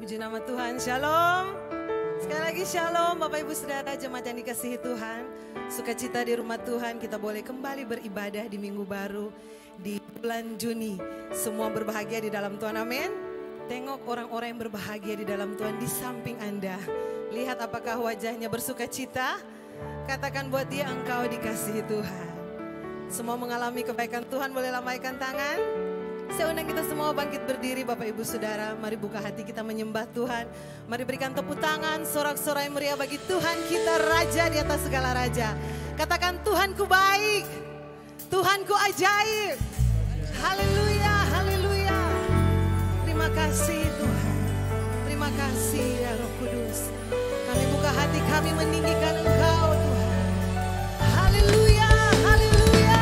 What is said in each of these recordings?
Puji nama Tuhan, shalom. Sekali lagi shalom Bapak Ibu Saudara jemaat yang dikasihi Tuhan. Sukacita di rumah Tuhan, kita boleh kembali beribadah di minggu baru di bulan Juni. Semua berbahagia di dalam Tuhan, amin. Tengok orang-orang yang berbahagia di dalam Tuhan di samping Anda. Lihat apakah wajahnya bersukacita. Katakan buat dia, engkau dikasihi Tuhan. Semua mengalami kebaikan Tuhan, boleh lambaikan tangan. Saya undang kita semua bangkit berdiri Bapak Ibu Saudara. Mari buka hati kita menyembah Tuhan. Mari berikan tepuk tangan, sorak-sorai meriah bagi Tuhan kita, Raja di atas segala Raja. Katakan Tuhanku baik, Tuhanku ajaib. Haleluya, haleluya. Terima kasih Tuhan. Terima kasih ya Roh Kudus. Kami buka hati kami meninggikan Engkau Tuhan. Haleluya, haleluya.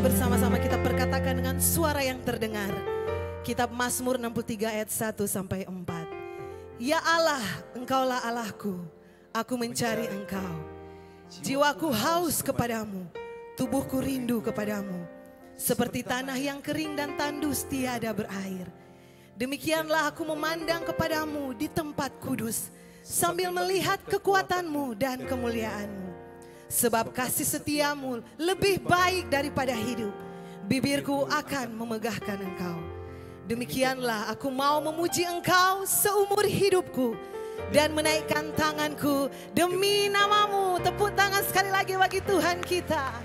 bersama-sama kita perkatakan dengan suara yang terdengar. Kitab Mazmur 63 ayat 1 sampai 4. Ya Allah, Engkaulah Allahku, aku mencari Engkau. Jiwaku haus kepadamu, tubuhku rindu kepadamu. Seperti tanah yang kering dan tandus tiada berair. Demikianlah aku memandang kepadamu di tempat kudus, sambil melihat kekuatanmu dan kemuliaanmu. Sebab kasih setiamu lebih baik daripada hidup. Bibirku akan memegahkan Engkau. Demikianlah aku mau memuji Engkau seumur hidupku dan menaikkan tanganku demi namamu. Tepuk tangan sekali lagi bagi Tuhan kita.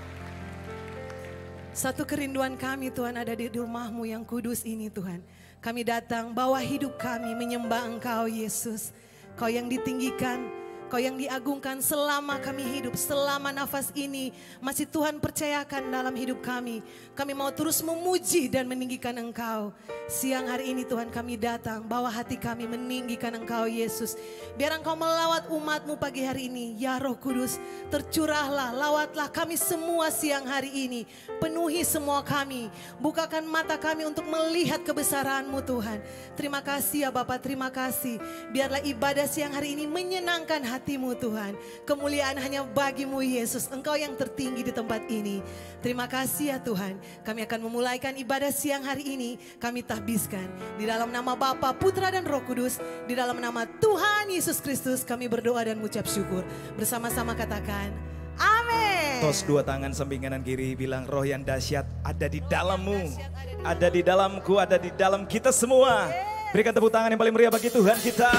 Satu kerinduan kami Tuhan ada di rumah-Mu yang kudus ini Tuhan. Kami datang bawa hidup kami menyembah Engkau Yesus. Kau yang ditinggikan, Kau yang diagungkan selama kami hidup, selama nafas ini masih Tuhan percayakan dalam hidup kami. Kami mau terus memuji dan meninggikan Engkau. Siang hari ini Tuhan kami datang, bawa hati kami meninggikan Engkau Yesus. Biar Engkau melawat umat-Mu pagi hari ini. Ya Roh Kudus, tercurahlah, lawatlah kami semua siang hari ini. Penuhi semua kami, bukakan mata kami untuk melihat kebesaran-Mu Tuhan. Terima kasih ya Bapa, terima kasih. Biarlah ibadah siang hari ini menyenangkan hati-Mu Tuhan. Kemuliaan hanya bagi-Mu Yesus, Engkau yang tertinggi di tempat ini. Terima kasih ya Tuhan. Kami akan memulaikan ibadah siang hari ini. Kami tahbiskan di dalam nama Bapa, Putra dan Roh Kudus. Di dalam nama Tuhan Yesus Kristus kami berdoa dan mengucap syukur. Bersama-sama katakan amin. Tos dua tangan samping kanan kiri, bilang roh yang dahsyat ada di dalammu, ada di dalamku, ada di dalam kita semua. Berikan tepuk tangan yang paling meriah bagi Tuhan kita.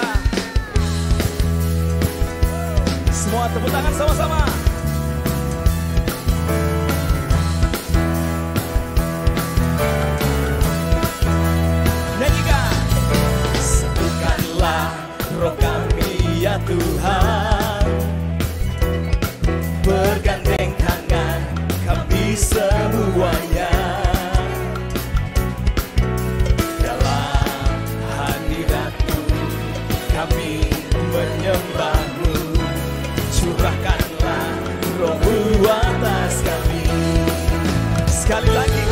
Semua tepuk tangan sama-sama. Nyanyikan. Satukanlah roh kami ya Tuhan, bergandeng tangan kami semuanya. Dalam hadirat-Mu kami menyembah-Mu. Curahkanlah roh-Mu atas kami. Sekali lagi.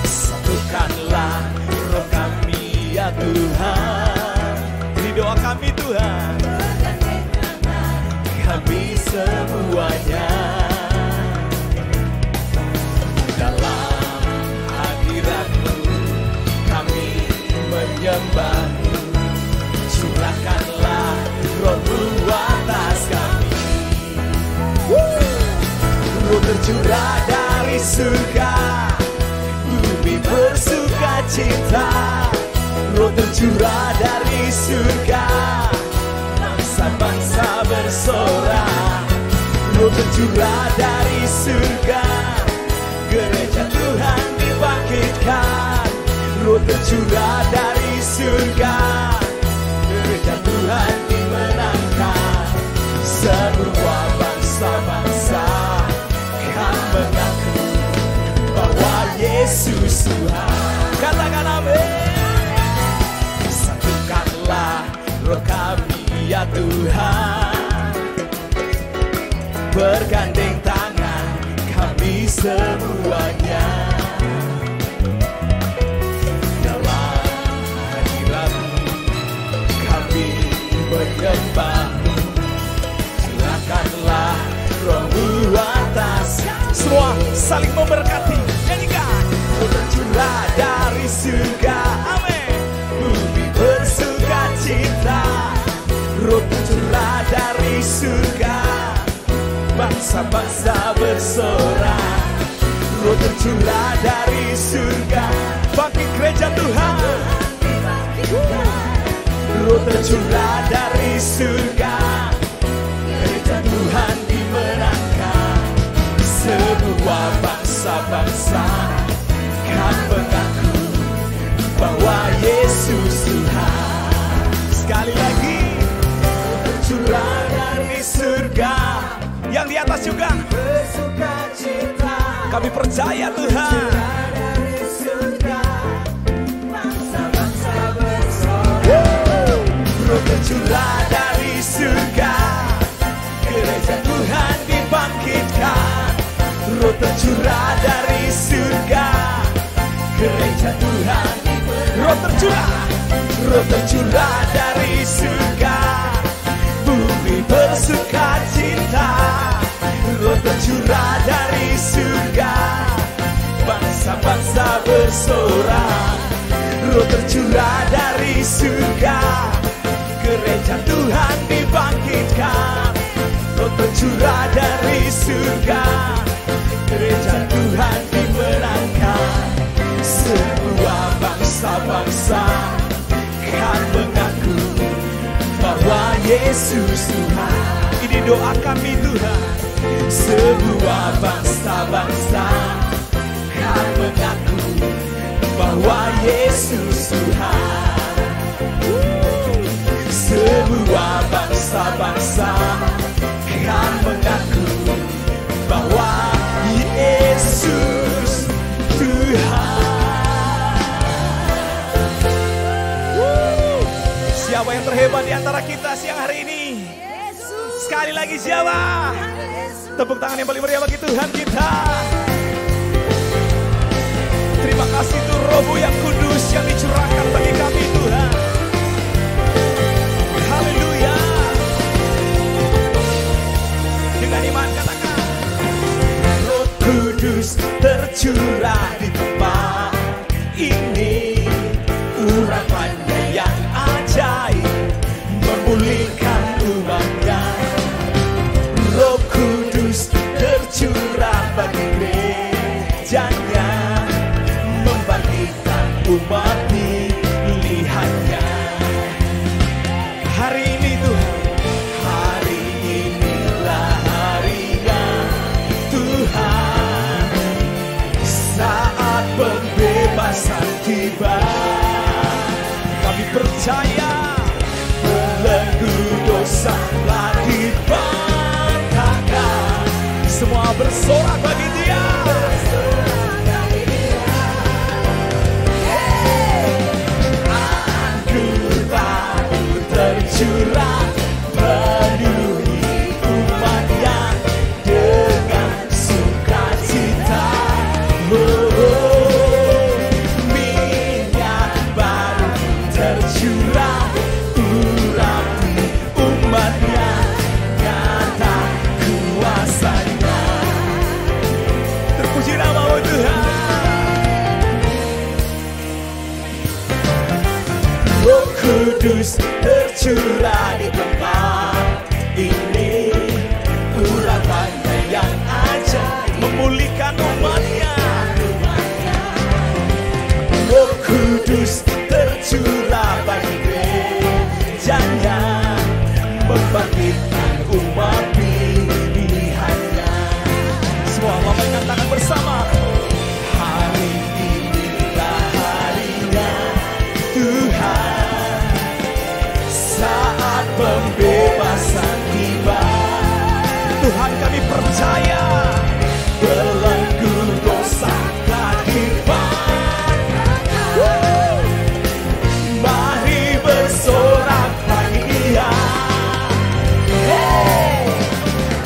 Satukanlah roh kami ya Tuhan. Ini doa kami Tuhan. Kami semuanya. Dalam hadirat-Mu kami menyembah-Mu. Curahkanlah roh-Mu atas kami. Roh tercurah dari surga, bumi bersuka cita. Roh tercurah dari surga, bangsa-bangsa bersorak. Roh tercurah dari surga, gereja Tuhan dibangkitkan. Roh tercurah dari surga, gereja Tuhan dimenangkan. Semua bangsa-bangsa kan mengaku bahwa Yesus Tuhan. Katakan amin. Satukanlah roh kami ya Tuhan, bergandeng tangan kami semuanya. Dalam hadirat-Mu kami menyembah-Mu. Curahkanlah roh-Mu atas. Semua saling memberkati. Nyanyikan. Roh tercurah dari surga, amin. Bumi bersuka cita. Roh tercurah dari surga, bangsa-bangsa bersorak. Roh tercurah dari surga, bangkit gereja Tuhan. Roh tercurah dari surga, gereja Tuhan dimenangkan. Semua bangsa-bangsa kan mengaku bahwa Yesus Tuhan. Sekali lagi. Tercurah dari surga, yang di atas juga bersuka cita. Kami percaya Tuhan. Dari surga, bangsa-bangsa bersorak. Roh tercurah dari surga, gereja Tuhan dibangkitkan. Roh tercurah dari surga, gereja Tuhan. Roh tercurah dari surga, bumi bersuka cita. Roh tercurah dari surga, bangsa-bangsa bersorak. Roh tercurah dari surga, gereja Tuhan dibangkitkan. Roh tercurah dari surga, gereja Tuhan dimenangkan. Semua bangsa-bangsa kan mengaku bahwa Yesus Tuhan. Ini doa kami Tuhan. Semua bangsa-bangsa kan mengaku bahwa Yesus Tuhan. Semua bangsa-bangsa kan mengaku bahwa Yesus Tuhan. Siapa yang terhebat di antara kita siang hari ini? Sekali lagi siapa? Tepuk tangan yang paling meriah bagi Tuhan kita. Terima kasih tuh Roh yang kudus yang dicurahkan bagi kami Tuhan. Haleluya. Dengan iman katakan, Roh Kudus tercurah di tempat ini. Urapannya yang ajaib memulihkan umatnya. Roh Kudus tercurah bagi gerejanya, membangkitkan umat pilihannya. Hari ini Tuhan, hari inilah harinya Tuhan. Saat pembebasan tiba, kami percaya belenggu dosa telah dipatahkan. Semua bersorak bagi Dia. Anggur baru tercurah penuhi umatnya dengan sukacita. Minyak baru tercurah urapi umatnya, nyata kuasanya. Terpuji nama Tuhan. Roh Kudus tercurah di tempat ini. Urapannya yang ajaib memulihkan umatnya. Roh Kudus tercurah bagi gerejanya, membangkitkan umat pilihannya. Semua lambaikan tangan bersama. Hari inilah harinya Tuhan. Saat pembebasan tiba, Tuhan kami percaya belenggu dosa telah dipatahkan. Mari bersorak bagi Dia.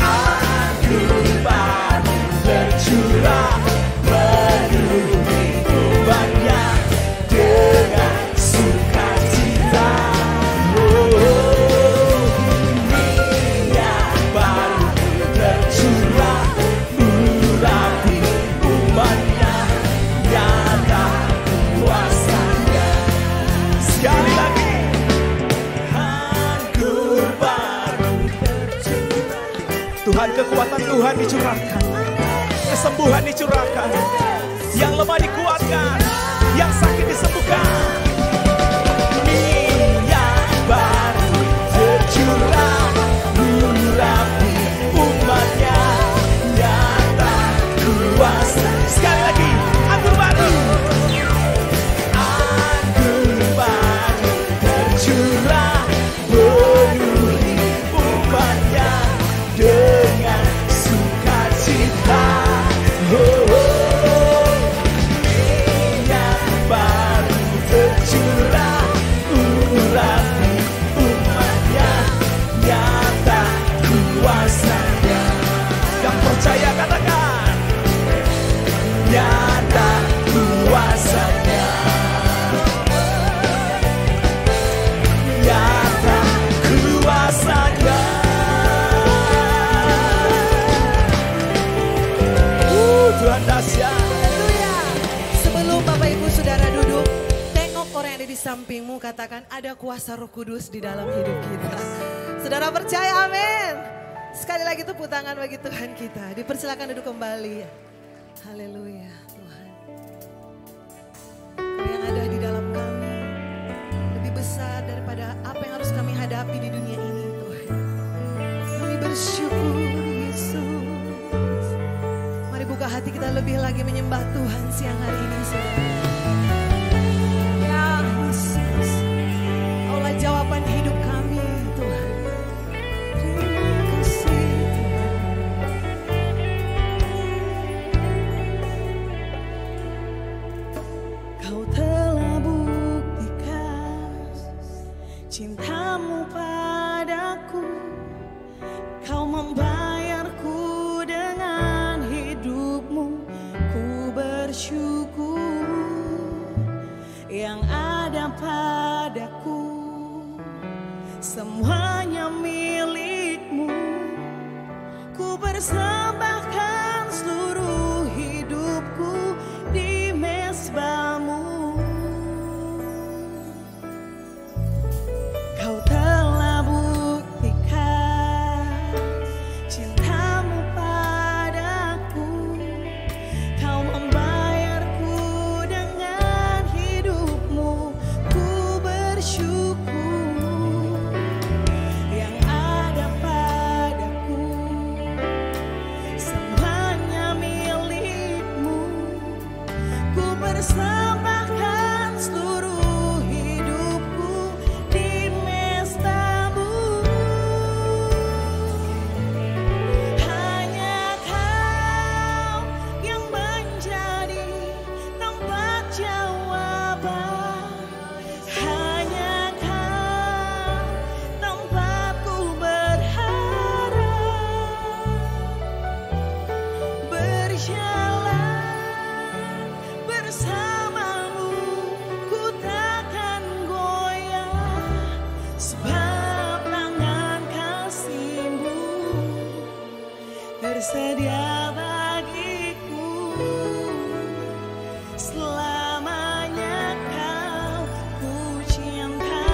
Anggur baru tercurah penuhi umatnya dengan sukacita. Minyak baru tercurah urapi umatnya, nyata kuasanya. Sekali lagi, anggur baru tercurah. Tuhan, kekuatan Tuhan dicurahkan, kesembuhan dicurahkan, yang lemah dikuatkan, yang sakit disembuhkan. Minyak baru tercurah urapi umatnya, nyata kuasa. Sekali lagi, anggur baru. Anggur baru tercurah penuhi umatnya dengan sukacita. Oh, oh. ada di sampingmu katakan ada kuasa Roh Kudus di dalam hidup kita. Saudara percaya, amin. Sekali lagi tepuk tangan bagi Tuhan kita. Dipersilakan duduk kembali. Haleluya Tuhan. Kau yang ada di dalam kami lebih besar daripada apa yang harus kami hadapi di dunia ini Tuhan. Kami bersyukur Yesus. Mari buka hati kita lebih lagi menyembah Tuhan siang hari ini saudara. Ya Yesus, Kaulah jawaban hidup kami Tuhan. Terima kasih Tuhan. Kau telah buktikan cintamu padaku. Kau membayarku dengan hidupmu. Ku bersyukur yang ada padaku. Semuanya milikmu. Ku persembahkan seluruh hidupku di mezbamu. Kau telah buktikan cintamu padaku. Kau membayarku dengan hidupmu. Ku bersyukur yang ada padaku. Semuanya milikmu. Ku persembahkan seluruh hidupku di mezbamu. Hanya Kau yang menjadi tempat jawaban. Hanya Kau tempatku berharap. Berjalan bersamamu, ku takkan goyah. Sebab tangan kasih-Mu tersedia bagiku. Selamanya Kau ku cinta.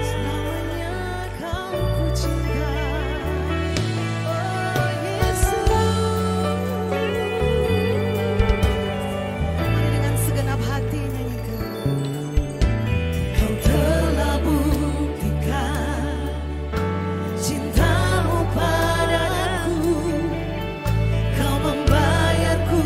Selamanya Kau ku cinta. Oh Yesus. Mari dengan segenap hati nyanyikan. Kau telah buktikan cintamu padaku. Kau membayarku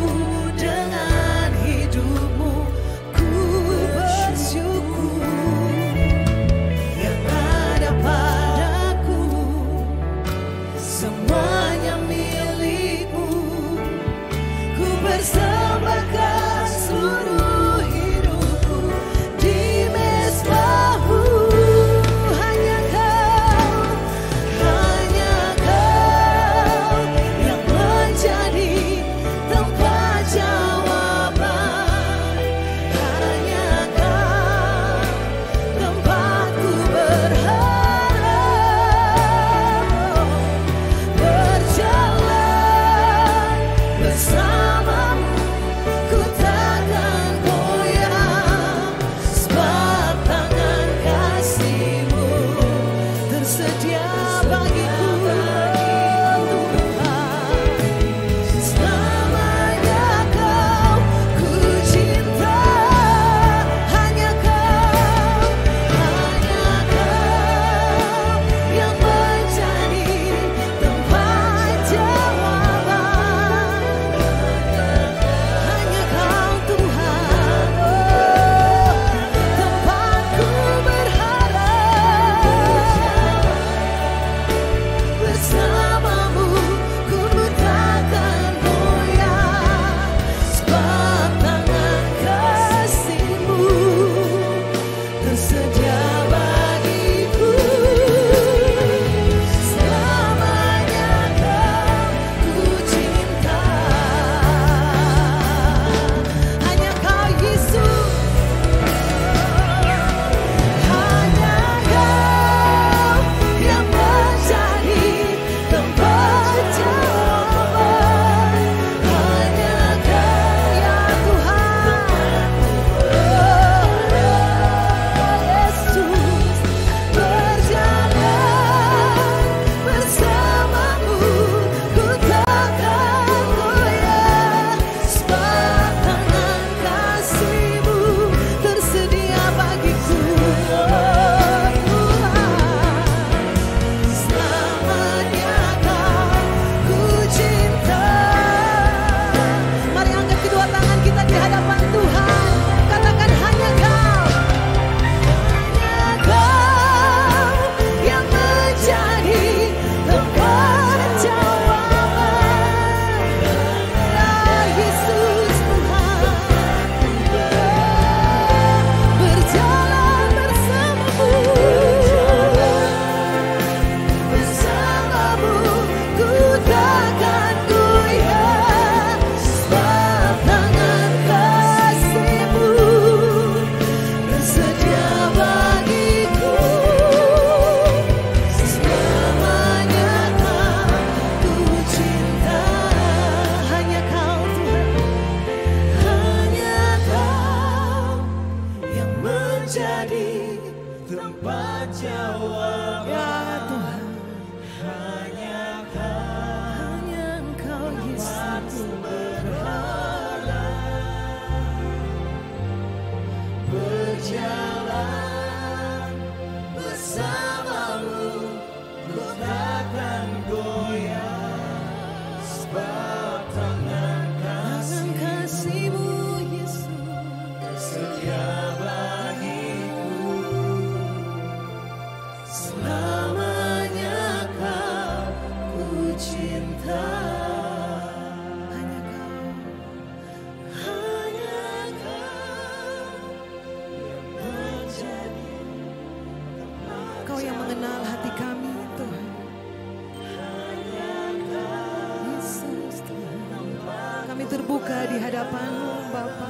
terbuka di hadapan-Mu Bapa.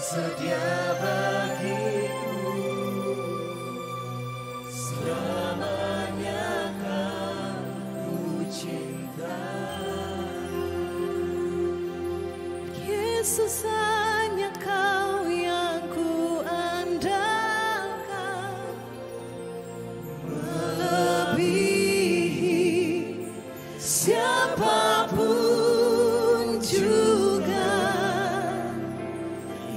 Sedia bagiku selamanya, Kau cinta. Yesus, hanya Kau yang ku andalkan, melebihi siapapun juga.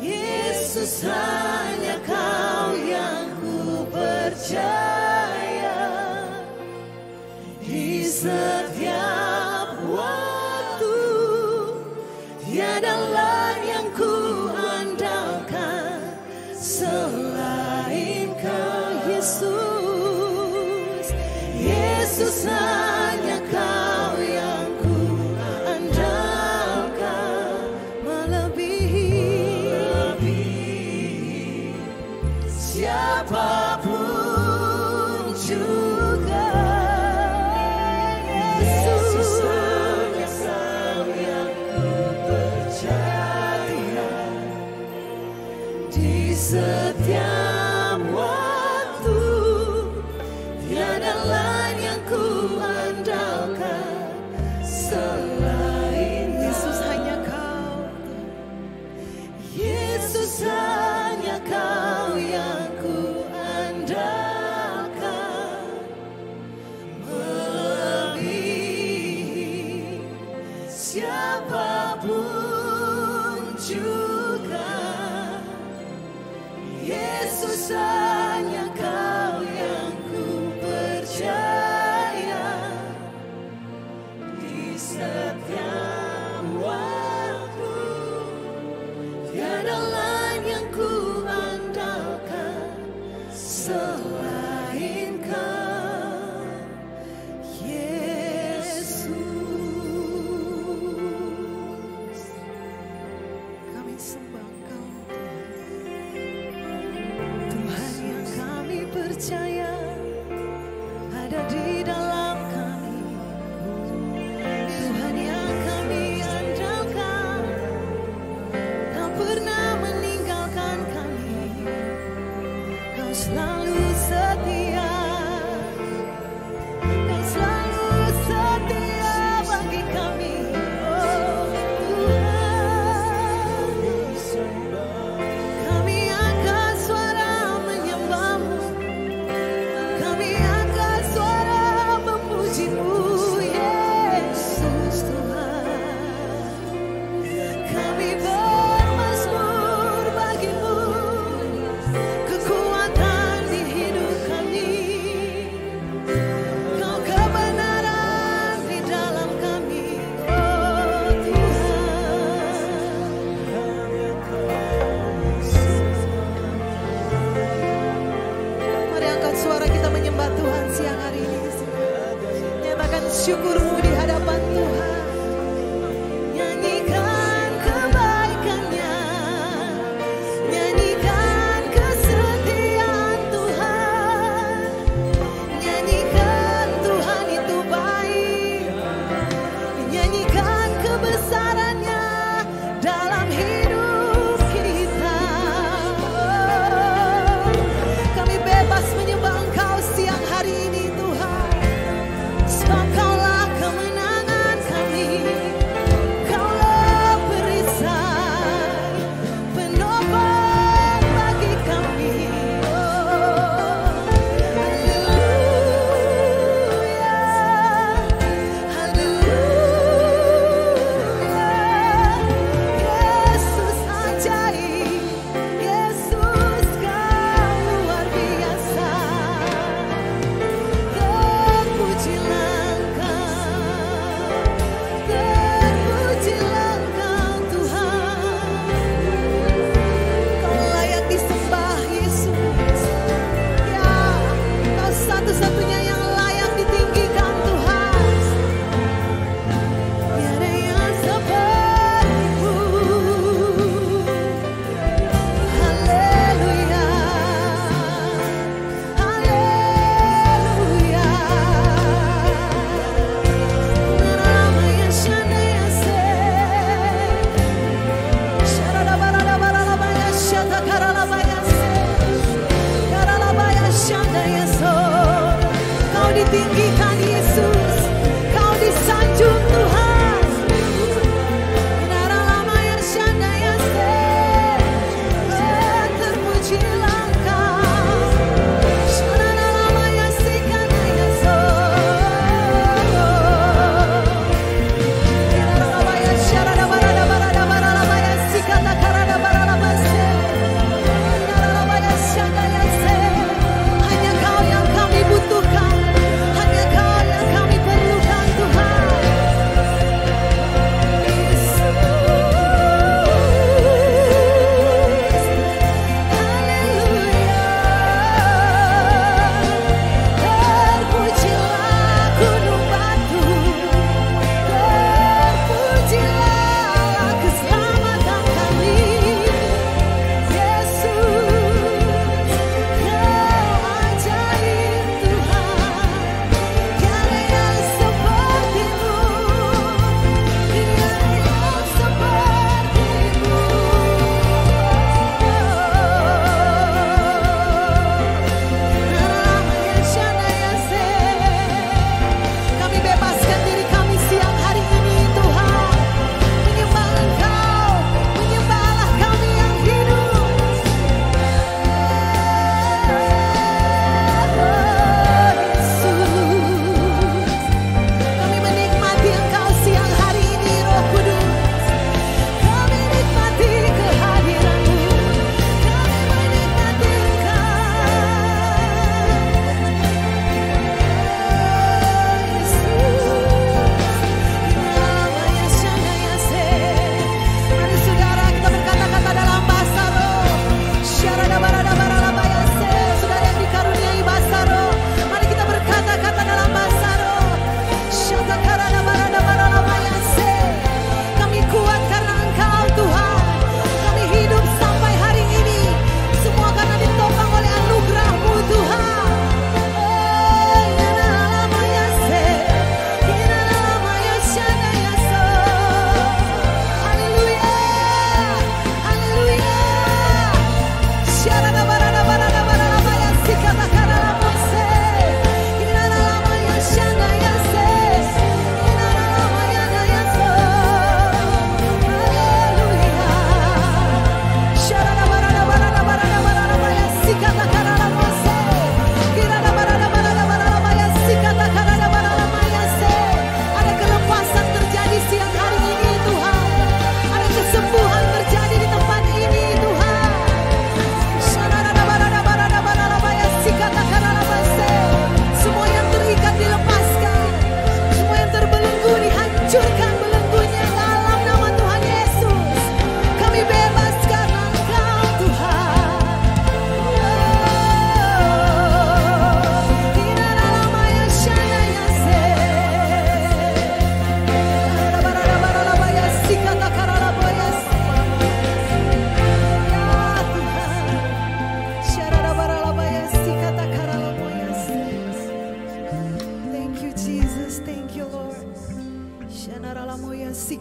Yesus, hanya Kau yang ku percaya. Di setiap waktu tiada lain yang ku andalkan selain Kau Yesus. Yesus, hanya Kau yang ku andalkan, melebihi siapapun juga. Yesus, hanya Kau yang ku percaya. Di setiap waktu tiada lain yang ku andalkan selain Yesus, hanya Kau. Yesus, hanya Kau yang ku andalkan, melebihi siapapun juga. Yesus, hanya Kau yang ku percaya. Di setiap waktu tiada lain yang ku andalkan selain Kau Yesus. Kami sembah Engkau Tuhan, yang kami percaya ada di dalam kami. Tuhan yang kami andalkan, Kau pernah meninggalkan kami. Kau selalu setia, Kau selalu setia bagi kami. Oh Tuhan, kami angkat suara menyembah-Mu, kami angkat suara memuji-Mu, Yesus Tuhan. Kami bermazmur bagi-Mu, kekuatan di hidup kami. Kau kebenaran di dalam kami, oh Tuhan. Mari angkat suara kita menyembah Tuhan siang hari ini. Nyatakan syukur-Mu di hadapan Tuhan. Nyanyikan kebaikan-Nya, nyanyikan kesetiaan Tuhan, nyanyikan Tuhan itu baik, nyanyikan kebesaran-Nya dalam hidup kita. Kami bebas menyembah Engkau siang hari ini Tuhan, sebab Kaulah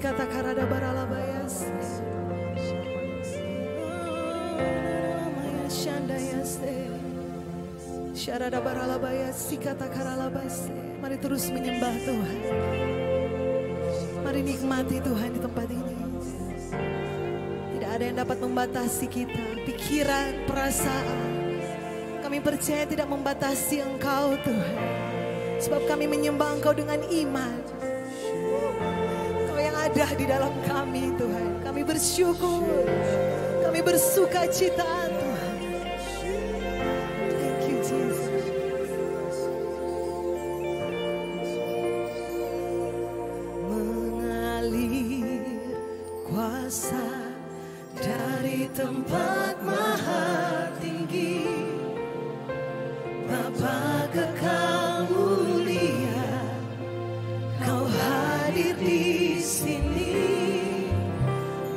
Sikata karada baralabayas. Maya shandayase. Syarada baralabayas sikata karalabase. Mari terus menyembah Tuhan. Mari nikmati Tuhan di tempat ini. Tidak ada yang dapat membatasi kita, pikiran, perasaan. Kami percaya tidak membatasi Engkau Tuhan. Sebab kami menyembah Engkau dengan iman. Engkau yang ada di dalam kami Tuhan. Kami bersyukur. Kami bersuka cita Tuhan. Thank you Jesus. Mengalir kuasa dari tempat maha tinggi. Bapa kekal mulia, Kau hadir di sini,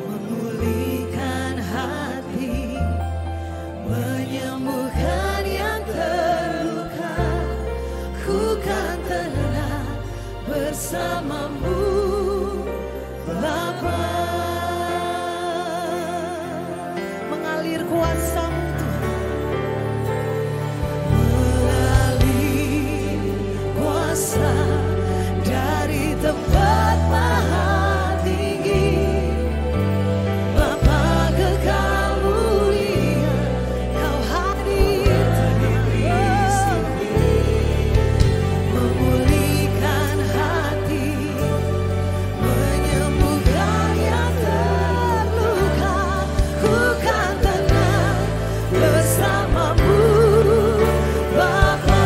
memulihkan hati, menyembuhkan yang terluka. Ku kan tenang bersamamu, Bapa. Mengalir kuasa-Mu Tuhan. Kuasa dari tempat maha tinggi, Bapa kekal mulia, Kau hadir di sini, memulihkan hati, menyembuhkan yang terluka. Ku kan tenang bersamamu, Bapa.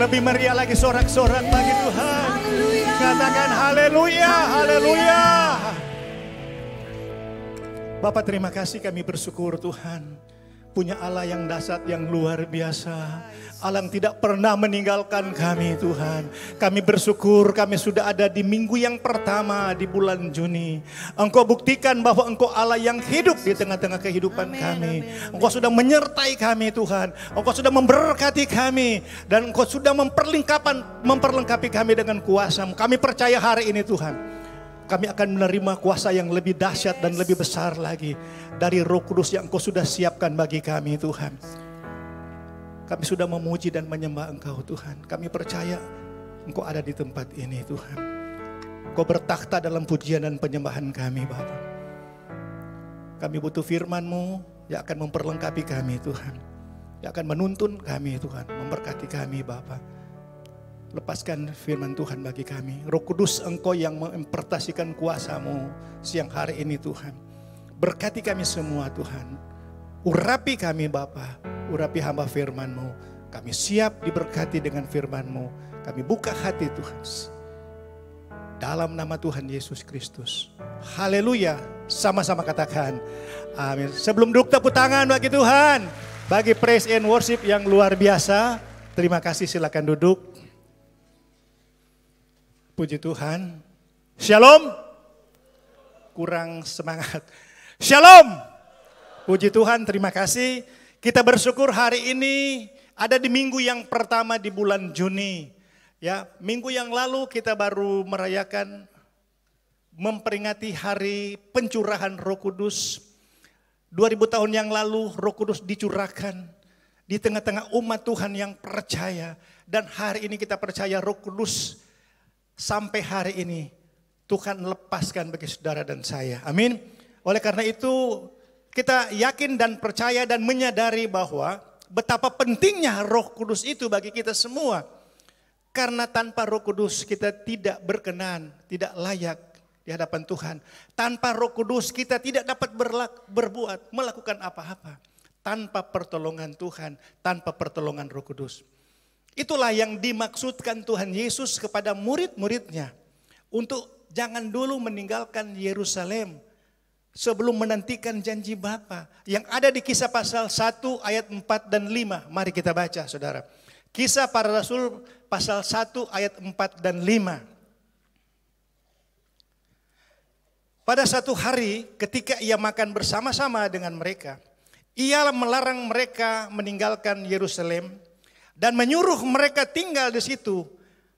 Lebih meriah lagi sorak-sorak bagi Tuhan. Katakan haleluya, haleluya. Bapak terima kasih, kami bersyukur Tuhan. punya Allah yang dahsyat, yang luar biasa. Allah yang tidak pernah meninggalkan kami Tuhan. Kami bersyukur kami sudah ada di minggu yang pertama di bulan Juni. Engkau buktikan bahwa Engkau Allah yang hidup di tengah-tengah kehidupan kami. Engkau sudah menyertai kami Tuhan. Engkau sudah memberkati kami. Dan Engkau sudah memperlengkapi kami dengan kuasa-Mu. Kami percaya hari ini Tuhan, kami akan menerima kuasa yang lebih dahsyat dan lebih besar lagi dari Roh Kudus yang Engkau sudah siapkan bagi kami Tuhan. Kami sudah memuji dan menyembah Engkau Tuhan. Kami percaya Engkau ada di tempat ini Tuhan. Engkau bertakhta dalam pujian dan penyembahan kami Bapa. Kami butuh firman-Mu yang akan memperlengkapi kami Tuhan. Yang akan menuntun kami Tuhan, memberkati kami Bapa. Lepaskan firman Tuhan bagi kami. Roh Kudus Engkau yang mengimplementasikan kuasa-Mu siang hari ini Tuhan. Berkati kami semua Tuhan. Urapi kami Bapa. Urapi hamba firman-Mu. Kami siap diberkati dengan firman-Mu. Kami buka hati Tuhan. Dalam nama Tuhan Yesus Kristus. Haleluya. Sama-sama katakan amin. Sebelum duduk tepuk tangan bagi Tuhan. Bagi praise and worship yang luar biasa. Terima kasih, silakan duduk. Puji Tuhan. Shalom. Kurang semangat. Shalom. Puji Tuhan, terima kasih. Kita bersyukur hari ini ada di minggu yang pertama di bulan Juni. Ya, minggu yang lalu kita baru merayakan, memperingati hari pencurahan Roh Kudus. 2000 tahun yang lalu Roh Kudus dicurahkan di tengah-tengah umat Tuhan yang percaya. Dan hari ini kita percaya Roh Kudus sampai hari ini Tuhan lepaskan bagi saudara dan saya. Amin. Oleh karena itu kita yakin dan percaya dan menyadari bahwa betapa pentingnya Roh Kudus itu bagi kita semua. Karena tanpa Roh Kudus kita tidak berkenan, tidak layak di hadapan Tuhan. Tanpa Roh Kudus kita tidak dapat melakukan apa-apa. Tanpa pertolongan Tuhan, tanpa pertolongan Roh Kudus. Itulah yang dimaksudkan Tuhan Yesus kepada murid-muridnya. Untuk jangan dulu meninggalkan Yerusalem sebelum menantikan janji Bapa yang ada di Kisah pasal 1 ayat 4 dan 5. Mari kita baca saudara. Kisah para Rasul pasal 1 ayat 4 dan 5. Pada satu hari ketika ia makan bersama-sama dengan mereka, ia melarang mereka meninggalkan Yerusalem dan menyuruh mereka tinggal di situ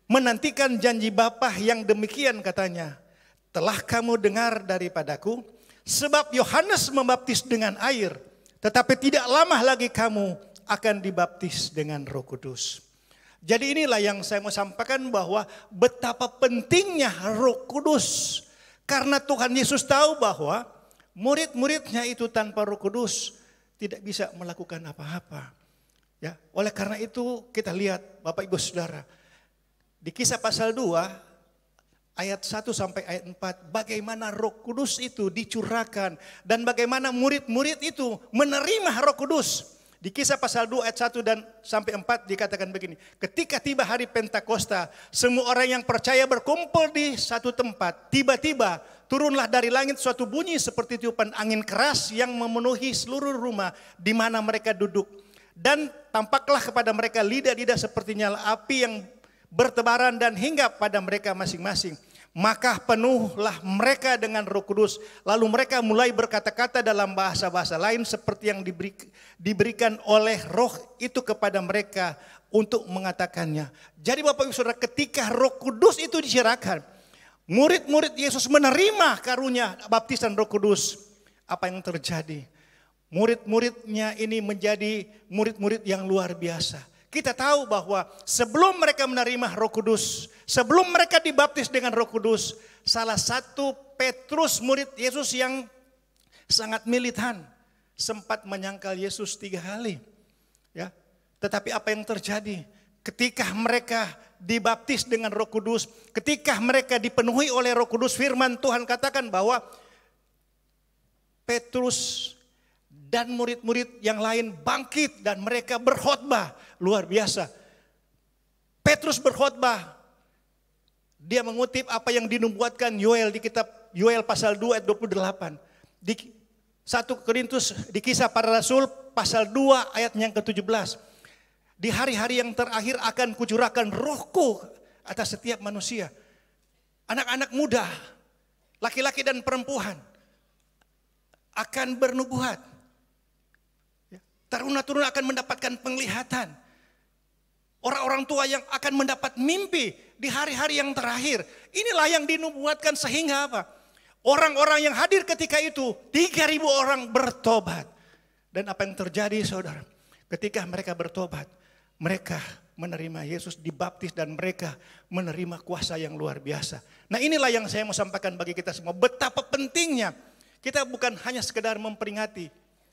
menantikan janji Bapa yang demikian katanya. Telah kamu dengar daripadaku, sebab Yohanes membaptis dengan air, tetapi tidak lama lagi kamu akan dibaptis dengan Roh Kudus. Jadi inilah yang saya mau sampaikan bahwa betapa pentingnya Roh Kudus. Karena Tuhan Yesus tahu bahwa murid-muridnya itu tanpa Roh Kudus tidak bisa melakukan apa-apa. Ya, oleh karena itu kita lihat Bapak Ibu Saudara, di Kisah pasal 2 ayat 1 sampai ayat 4, bagaimana Roh Kudus itu dicurahkan dan bagaimana murid-murid itu menerima Roh Kudus. Di Kisah pasal 2 ayat 1 dan sampai 4 dikatakan begini, ketika tiba hari Pentakosta, semua orang yang percaya berkumpul di satu tempat. Tiba-tiba turunlah dari langit suatu bunyi seperti tiupan angin keras yang memenuhi seluruh rumah di mana mereka duduk. Dan tampaklah kepada mereka lidah-lidah seperti nyala api yang bertebaran dan hinggap pada mereka masing-masing. Maka penuhlah mereka dengan Roh Kudus. Lalu mereka mulai berkata-kata dalam bahasa-bahasa lain seperti yang diberikan oleh Roh itu kepada mereka untuk mengatakannya. Jadi Bapak Ibu Saudara, ketika Roh Kudus itu diserahkan, murid-murid Yesus menerima karunia baptisan Roh Kudus. Apa yang terjadi? Murid-muridnya ini menjadi murid-murid yang luar biasa. Kita tahu bahwa sebelum mereka menerima Roh Kudus, sebelum mereka dibaptis dengan Roh Kudus, salah satu Petrus murid Yesus yang sangat militan sempat menyangkal Yesus 3 kali. Ya, tetapi apa yang terjadi? Ketika mereka dibaptis dengan Roh Kudus, ketika mereka dipenuhi oleh Roh Kudus, firman Tuhan katakan bahwa Petrus dan murid-murid yang lain bangkit dan mereka berkhotbah luar biasa. Petrus berkhotbah. Dia mengutip apa yang dinubuatkan Yoel di kitab Yoel pasal 2 ayat 28. Di 1 Korintus, di Kisah para Rasul pasal 2 ayat yang ke-17. Di hari-hari yang terakhir akan kucurahkan rohku atas setiap manusia. Anak-anak muda, laki-laki dan perempuan akan bernubuat. Taruna-taruna akan mendapatkan penglihatan. Orang-orang tua yang akan mendapat mimpi di hari-hari yang terakhir. Inilah yang dinubuatkan sehingga apa? Orang-orang yang hadir ketika itu 3.000 orang bertobat. Dan apa yang terjadi saudara? Ketika mereka bertobat, mereka menerima Yesus, dibaptis dan mereka menerima kuasa yang luar biasa. Nah inilah yang saya mau sampaikan bagi kita semua. Betapa pentingnya kita bukan hanya sekedar memperingati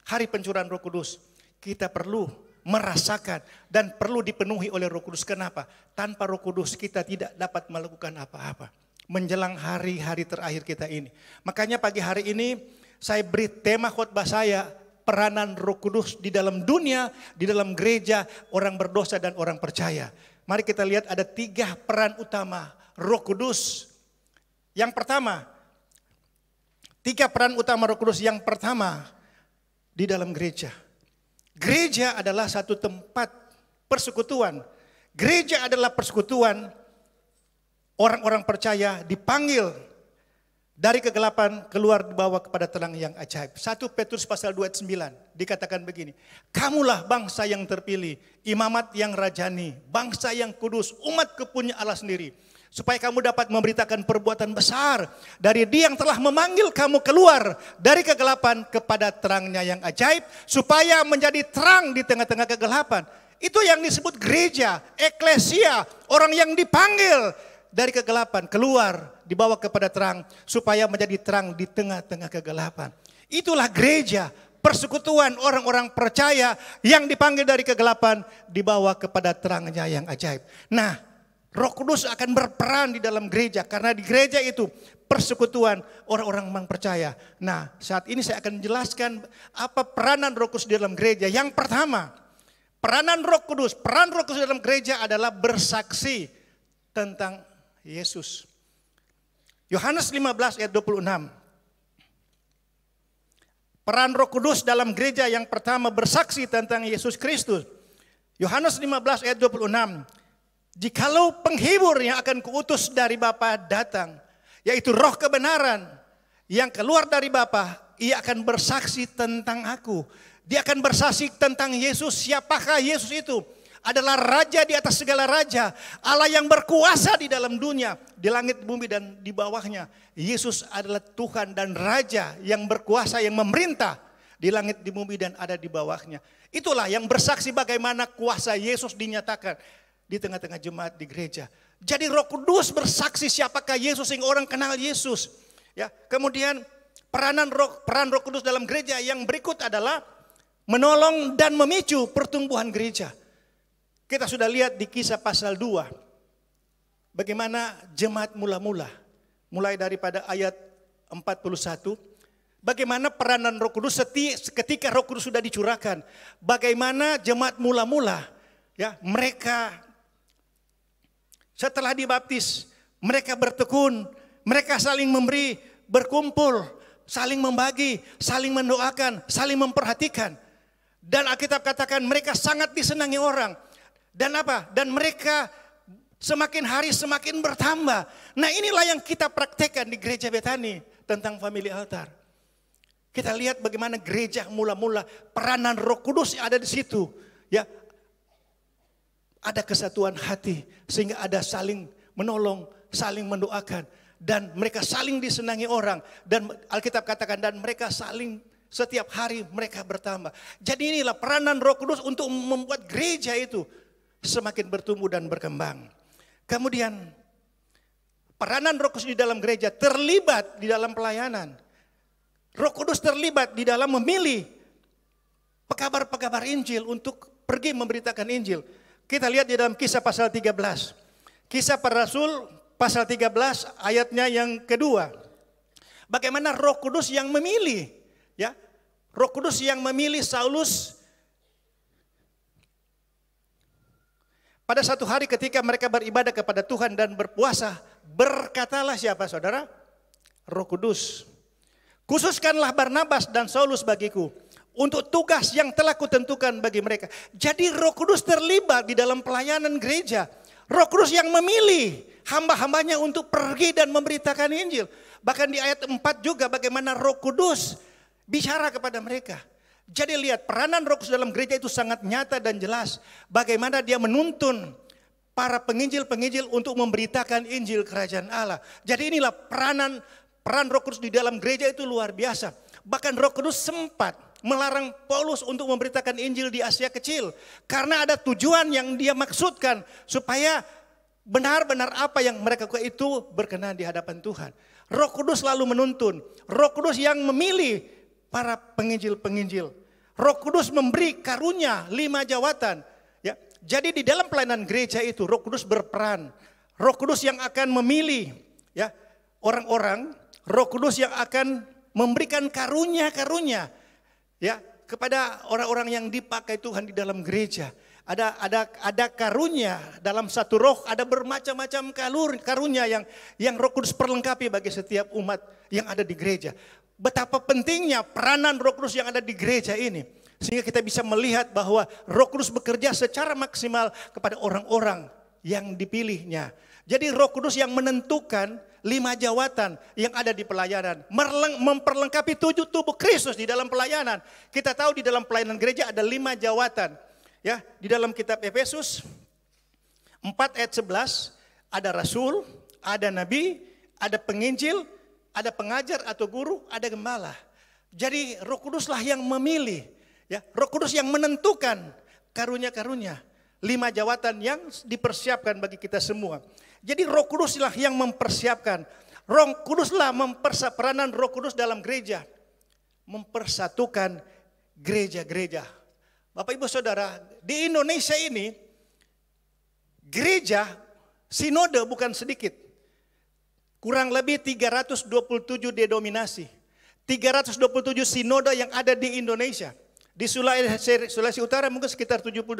hari pencurahan Roh Kudus. Kita perlu merasakan dan perlu dipenuhi oleh Roh Kudus. Kenapa? Tanpa Roh Kudus kita tidak dapat melakukan apa-apa. Menjelang hari-hari terakhir kita ini. Makanya pagi hari ini saya beri tema khotbah saya, peranan Roh Kudus di dalam dunia, di dalam gereja, orang berdosa dan orang percaya. Mari kita lihat ada 3 peran utama Roh Kudus. Yang pertama, 3 peran utama Roh Kudus. Yang pertama, di dalam gereja. Gereja adalah satu tempat persekutuan. Gereja adalah persekutuan orang-orang percaya dipanggil dari kegelapan keluar dibawa kepada terang yang ajaib. 1 Petrus pasal 2 ayat 9 dikatakan begini. Kamulah bangsa yang terpilih, imamat yang rajani, bangsa yang kudus, umat kepunyaan Allah sendiri. Supaya kamu dapat memberitakan perbuatan besar dari Dia yang telah memanggil kamu keluar dari kegelapan kepada terangnya yang ajaib. Supaya menjadi terang di tengah-tengah kegelapan. Itu yang disebut gereja, eklesia, orang yang dipanggil dari kegelapan keluar dibawa kepada terang supaya menjadi terang di tengah-tengah kegelapan. Itulah gereja, persekutuan orang-orang percaya yang dipanggil dari kegelapan dibawa kepada terangnya yang ajaib. Nah, Roh Kudus akan berperan di dalam gereja karena di gereja itu persekutuan orang-orang yang percaya. Nah, saat ini saya akan menjelaskan apa peranan Roh Kudus di dalam gereja. Yang pertama, peran Roh Kudus dalam gereja adalah bersaksi tentang Yesus. Yohanes 15 ayat 26. Peran Roh Kudus dalam gereja yang pertama bersaksi tentang Yesus Kristus. Yohanes 15 ayat 26. Jikalau penghibur yang akan kuutus dari Bapa datang, yaitu roh kebenaran yang keluar dari Bapa, ia akan bersaksi tentang aku. Dia akan bersaksi tentang Yesus. Siapakah Yesus itu? Adalah Raja di atas segala raja, Allah yang berkuasa di dalam dunia, di langit, bumi dan di bawahnya. Yesus adalah Tuhan dan Raja yang berkuasa, yang memerintah di langit, di bumi dan ada di bawahnya. Itulah yang bersaksi bagaimana kuasa Yesus dinyatakan di tengah-tengah jemaat di gereja. Jadi Roh Kudus bersaksi siapakah Yesus sehingga orang kenal Yesus. Ya, kemudian peran Roh Kudus dalam gereja yang berikut adalah menolong dan memicu pertumbuhan gereja. Kita sudah lihat di Kisah pasal 2. Bagaimana jemaat mula-mula, mulai daripada ayat 41. Bagaimana peranan Roh Kudus ketika Roh Kudus sudah dicurahkan. Bagaimana jemaat mula-mula, ya, mereka setelah dibaptis, mereka bertekun, mereka saling memberi, berkumpul, saling membagi, saling mendoakan, saling memperhatikan. Dan Alkitab katakan mereka sangat disenangi orang. Dan apa? Dan mereka semakin hari semakin bertambah. Nah inilah yang kita praktekkan di gereja Betani tentang family altar. Kita lihat bagaimana gereja mula-mula peranan Roh Kudus yang ada di situ. Ya, ada kesatuan hati sehingga ada saling menolong, saling mendoakan. Dan mereka saling disenangi orang. Dan Alkitab katakan dan mereka saling setiap hari mereka bertambah. Jadi inilah peranan Roh Kudus untuk membuat gereja itu semakin bertumbuh dan berkembang. Kemudian peranan Roh Kudus di dalam gereja terlibat di dalam pelayanan. Roh Kudus terlibat di dalam memilih pekabar-pekabar Injil untuk pergi memberitakan Injil. Kita lihat di dalam Kisah pasal 13. Kisah para Rasul pasal 13 ayatnya yang kedua. Bagaimana Roh Kudus yang memilih, ya? Roh Kudus yang memilih Saulus. Pada satu hari ketika mereka beribadah kepada Tuhan dan berpuasa, berkatalah siapa saudara? Roh Kudus. Khususkanlah Barnabas dan Saulus bagiku untuk tugas yang telah kutentukan bagi mereka. Jadi Roh Kudus terlibat di dalam pelayanan gereja. Roh Kudus yang memilih hamba-hambanya untuk pergi dan memberitakan Injil. Bahkan di ayat 4 juga bagaimana Roh Kudus bicara kepada mereka. Jadi lihat peranan Roh Kudus dalam gereja itu sangat nyata dan jelas. Bagaimana dia menuntun para penginjil-penginjil untuk memberitakan Injil Kerajaan Allah. Jadi inilah peran Roh Kudus di dalam gereja itu luar biasa. Bahkan Roh Kudus sempat melarang Paulus untuk memberitakan Injil di Asia Kecil. Karena ada tujuan yang dia maksudkan supaya benar-benar apa yang mereka lakukan itu berkenan di hadapan Tuhan. Roh Kudus selalu menuntun. Roh Kudus yang memilih para penginjil-penginjil. Roh Kudus memberi karunia 5 jawatan. Ya, jadi di dalam pelayanan gereja itu Roh Kudus berperan. Roh Kudus yang akan memilih ya orang-orang. Roh Kudus yang akan memberikan karunia-karunia ya kepada orang-orang yang dipakai Tuhan di dalam gereja. Ada karunia dalam satu roh, ada bermacam-macam karunia yang Roh Kudus perlengkapi bagi setiap umat yang ada di gereja. Betapa pentingnya peranan Roh Kudus yang ada di gereja ini. Sehingga kita bisa melihat bahwa Roh Kudus bekerja secara maksimal kepada orang-orang yang dipilihnya. Jadi Roh Kudus yang menentukan 5 jawatan yang ada di pelayanan. Memperlengkapi 7 tubuh Kristus di dalam pelayanan. Kita tahu di dalam pelayanan gereja ada 5 jawatan. Ya, di dalam kitab Efesus 4 ayat 11 ada rasul, ada nabi, ada penginjil, ada pengajar atau guru, ada gembala. Jadi Roh Kuduslah yang memilih, ya, Roh Kudus yang menentukan karunia-karunia, 5 jawatan yang dipersiapkan bagi kita semua. Jadi Roh Kuduslah yang mempersiapkan. Roh Kuduslah peranan Roh Kudus dalam gereja, mempersatukan gereja-gereja. Bapak Ibu Saudara, di Indonesia ini gereja sinode bukan sedikit. Kurang lebih 327 denominasi. 327 sinode yang ada di Indonesia. Di Sulawesi Utara mungkin sekitar 78.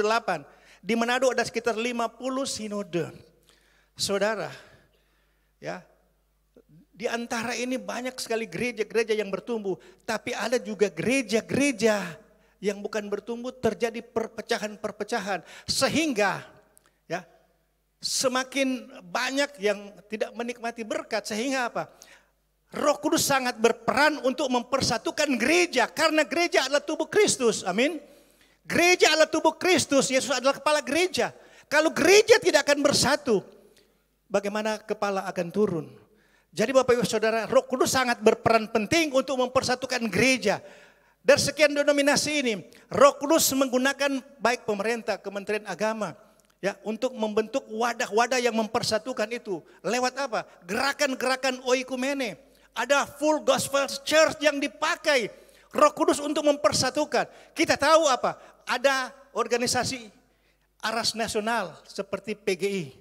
Di Manado ada sekitar 50 sinode. Saudara, ya, di antara ini banyak sekali gereja-gereja yang bertumbuh. Tapi ada juga gereja-gereja yang bukan bertumbuh, terjadi perpecahan-perpecahan. Sehingga ya semakin banyak yang tidak menikmati berkat. Sehingga apa? Roh Kudus sangat berperan untuk mempersatukan gereja. Karena gereja adalah tubuh Kristus. Amin. Gereja adalah tubuh Kristus. Yesus adalah kepala gereja. Kalau gereja tidak akan bersatu, bagaimana kepala akan turun? Jadi Bapak Ibu Saudara, Roh Kudus sangat berperan penting untuk mempersatukan gereja. Dari sekian denominasi ini, Roh Kudus menggunakan baik pemerintah, Kementerian Agama, ya, untuk membentuk wadah-wadah yang mempersatukan itu. Lewat apa? Gerakan-gerakan oikumene. Ada full gospel church yang dipakai Roh Kudus untuk mempersatukan. Kita tahu apa? Ada organisasi aras nasional seperti PGI.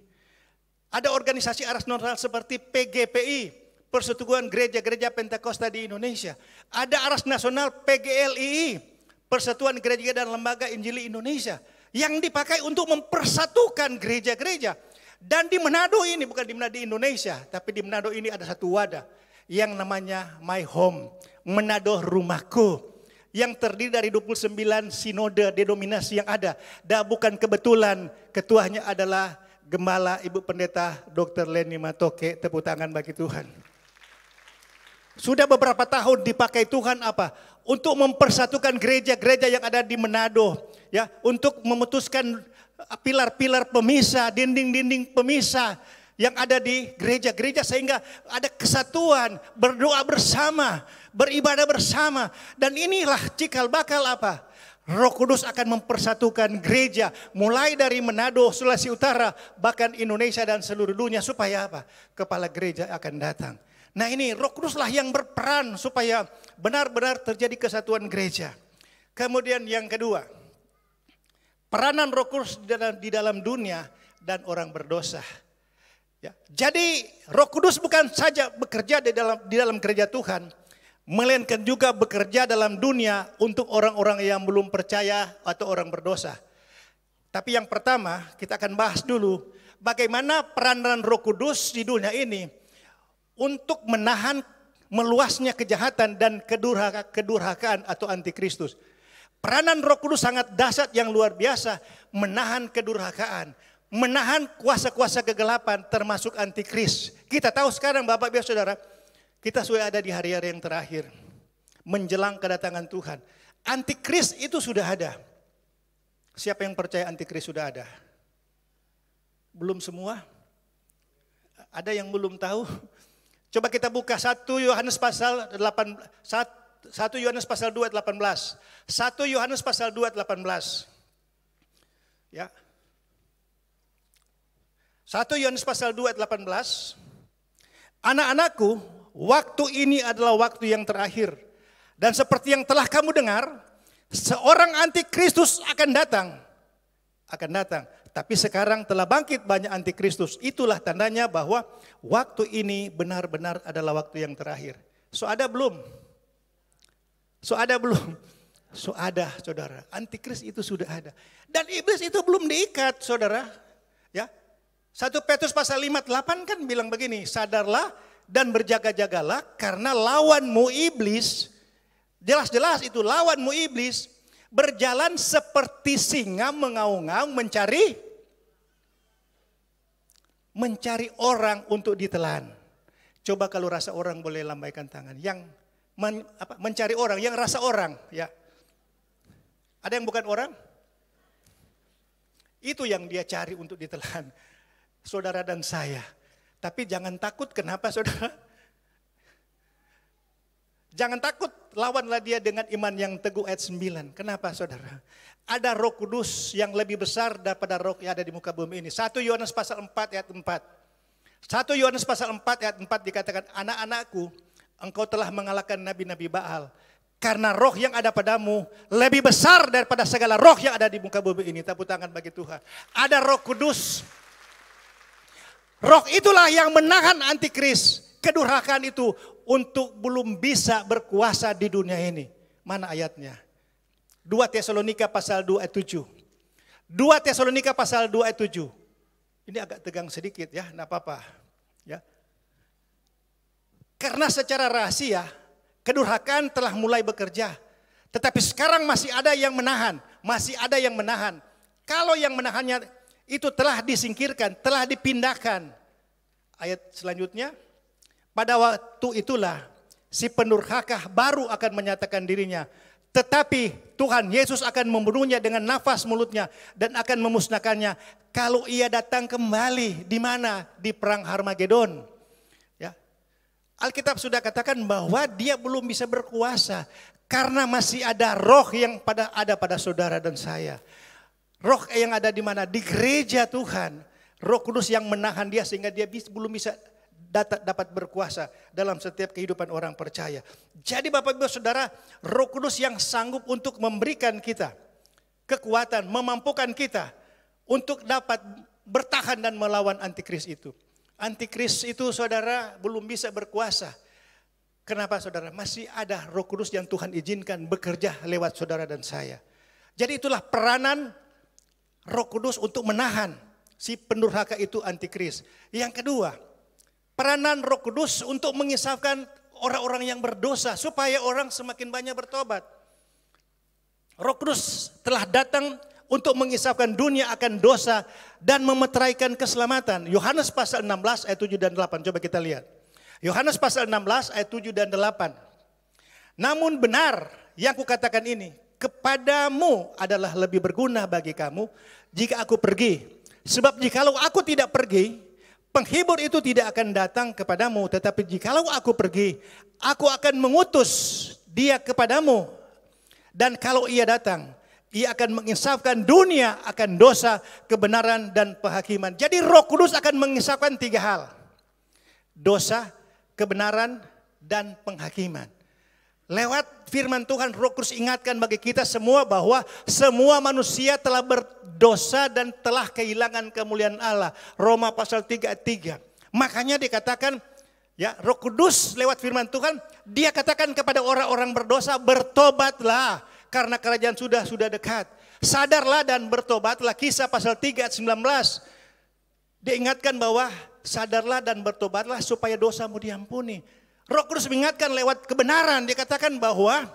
Ada organisasi aras nasional seperti PGPI. Persatuan Gereja-Gereja Pentakosta di Indonesia. Ada aras nasional PGLII, Persatuan Gereja dan Lembaga Injili Indonesia. Yang dipakai untuk mempersatukan gereja-gereja. Dan di Manado ini, bukan di Manado di Indonesia, tapi di Manado ini ada satu wadah yang namanya My Home, Manado Rumahku. Yang terdiri dari 29 sinode denominasi yang ada. Dan bukan kebetulan ketuanya adalah Gembala Ibu Pendeta Dr. Leni Matoke. Tepuk tangan bagi Tuhan. Sudah beberapa tahun dipakai Tuhan apa? Untuk mempersatukan gereja-gereja yang ada di Manado, ya, untuk memutuskan pilar-pilar pemisah, dinding-dinding pemisah yang ada di gereja-gereja sehingga ada kesatuan, berdoa bersama, beribadah bersama. Dan inilah cikal bakal apa? Roh Kudus akan mempersatukan gereja mulai dari Manado, Sulawesi Utara, bahkan Indonesia dan seluruh dunia supaya apa? Kepala gereja akan datang. Nah ini Roh Kuduslah yang berperan supaya benar-benar terjadi kesatuan gereja. Kemudian yang kedua, peranan Roh Kudus di dalam dunia dan orang berdosa. Ya, jadi Roh Kudus bukan saja bekerja di dalam gereja Tuhan, melainkan juga bekerja dalam dunia untuk orang-orang yang belum percaya atau orang berdosa. Tapi yang pertama kita akan bahas dulu bagaimana peranan Roh Kudus di dunia ini untuk menahan meluasnya kejahatan dan kedurhakaan atau antikristus. Peranan Roh Kudus sangat dahsyat yang luar biasa, menahan kedurhakaan, menahan kuasa-kuasa kegelapan termasuk antikris. Kita tahu sekarang Bapak Ibu Saudara, kita sudah ada di hari-hari yang terakhir, menjelang kedatangan Tuhan. Antikris itu sudah ada. Siapa yang percaya antikris sudah ada? Belum semua? Ada yang belum tahu? Coba kita buka 1 Yohanes pasal 1 Yohanes pasal 2 ayat 18. 1 Yohanes pasal 2 ayat 18. Ya. 1 Yohanes pasal 2 ayat 18. Anak-anakku, waktu ini adalah waktu yang terakhir. Dan seperti yang telah kamu dengar, seorang antikristus akan datang. Akan datang. Tapi sekarang telah bangkit banyak antikristus. Itulah tandanya bahwa waktu ini benar-benar adalah waktu yang terakhir. So ada belum? So ada belum? So ada, saudara. Antikris itu sudah ada. Dan iblis itu belum diikat, saudara. Ya. 1 Petrus pasal 5:8 kan bilang begini, sadarlah dan berjaga-jagalah karena lawanmu iblis, jelas-jelas itu lawanmu iblis, berjalan seperti singa mengaum-ngaum mencari orang untuk ditelan. Coba kalau rasa orang boleh lambaikan tangan. Yang mencari orang, yang rasa orang, ya. Ada yang bukan orang? Itu yang dia cari untuk ditelan. Saudara dan saya. Tapi jangan takut, kenapa saudara? Jangan takut, lawanlah dia dengan iman yang teguh ayat 9. Kenapa saudara? Ada Roh Kudus yang lebih besar daripada roh yang ada di muka bumi ini. 1 Yohanes pasal 4 ayat 4. 1 Yohanes pasal 4 ayat 4 dikatakan, anak-anakku, engkau telah mengalahkan nabi-nabi Baal. Karena roh yang ada padamu lebih besar daripada segala roh yang ada di muka bumi ini. Tepuk tangan bagi Tuhan. Ada Roh Kudus. Roh itulah yang menahan antikris. Kedurhakaan itu untuk belum bisa berkuasa di dunia ini. Mana ayatnya? 2 Tesalonika pasal 2 ayat 7. 2 Tesalonika pasal 2 ayat 7. Ini agak tegang sedikit ya, enggak apa-apa. Ya. Karena secara rahasia kedurhakaan telah mulai bekerja. Tetapi sekarang masih ada yang menahan, masih ada yang menahan. Kalau yang menahannya itu telah disingkirkan, telah dipindahkan. Ayat selanjutnya, pada waktu itulah si pendurhaka baru akan menyatakan dirinya. Tetapi Tuhan Yesus akan membunuhnya dengan nafas mulutnya dan akan memusnahkannya kalau ia datang kembali. Di mana? Di perang Harmagedon. Ya. Alkitab sudah katakan bahwa dia belum bisa berkuasa karena masih ada roh yang ada pada saudara dan saya. Roh yang ada di mana? Di gereja Tuhan. Roh Kudus yang menahan dia sehingga dia belum bisa dapat berkuasa dalam setiap kehidupan orang percaya. Jadi Bapak Ibu Saudara, Roh Kudus yang sanggup untuk memberikan kita kekuatan, memampukan kita untuk dapat bertahan dan melawan antikris itu. Antikris itu saudara belum bisa berkuasa. Kenapa saudara? Masih ada Roh Kudus yang Tuhan izinkan bekerja lewat saudara dan saya. Jadi itulah peranan Roh Kudus untuk menahan si pendurhaka itu antikris. Yang kedua, peranan Roh Kudus untuk mengisahkan orang-orang yang berdosa supaya orang semakin banyak bertobat. Roh Kudus telah datang untuk mengisahkan dunia akan dosa dan memeteraikan keselamatan. Yohanes pasal 16 ayat 7 dan 8. Coba kita lihat. Yohanes pasal 16 ayat 7 dan 8. Namun benar yang kukatakan ini, kepadamu adalah lebih berguna bagi kamu jika aku pergi. Sebab jikalau aku tidak pergi, penghibur itu tidak akan datang kepadamu. Tetapi jikalau aku pergi, aku akan mengutus dia kepadamu. Dan kalau ia datang, ia akan menginsafkan dunia akan dosa, kebenaran, dan penghakiman. Jadi Roh Kudus akan menginsafkan 3 hal. Dosa, kebenaran, dan penghakiman. Lewat firman Tuhan, Roh Kudus ingatkan bagi kita semua bahwa semua manusia telah berdosa dan telah kehilangan kemuliaan Allah. Roma pasal 3 ayat 3. Makanya dikatakan, ya, Roh Kudus lewat firman Tuhan, dia katakan kepada orang-orang berdosa, bertobatlah karena kerajaan sudah dekat. Sadarlah dan bertobatlah. Kisah pasal 3 ayat 19. Diingatkan bahwa sadarlah dan bertobatlah supaya dosamu diampuni. Roh Kudus mengingatkan lewat kebenaran. Dia katakan bahwa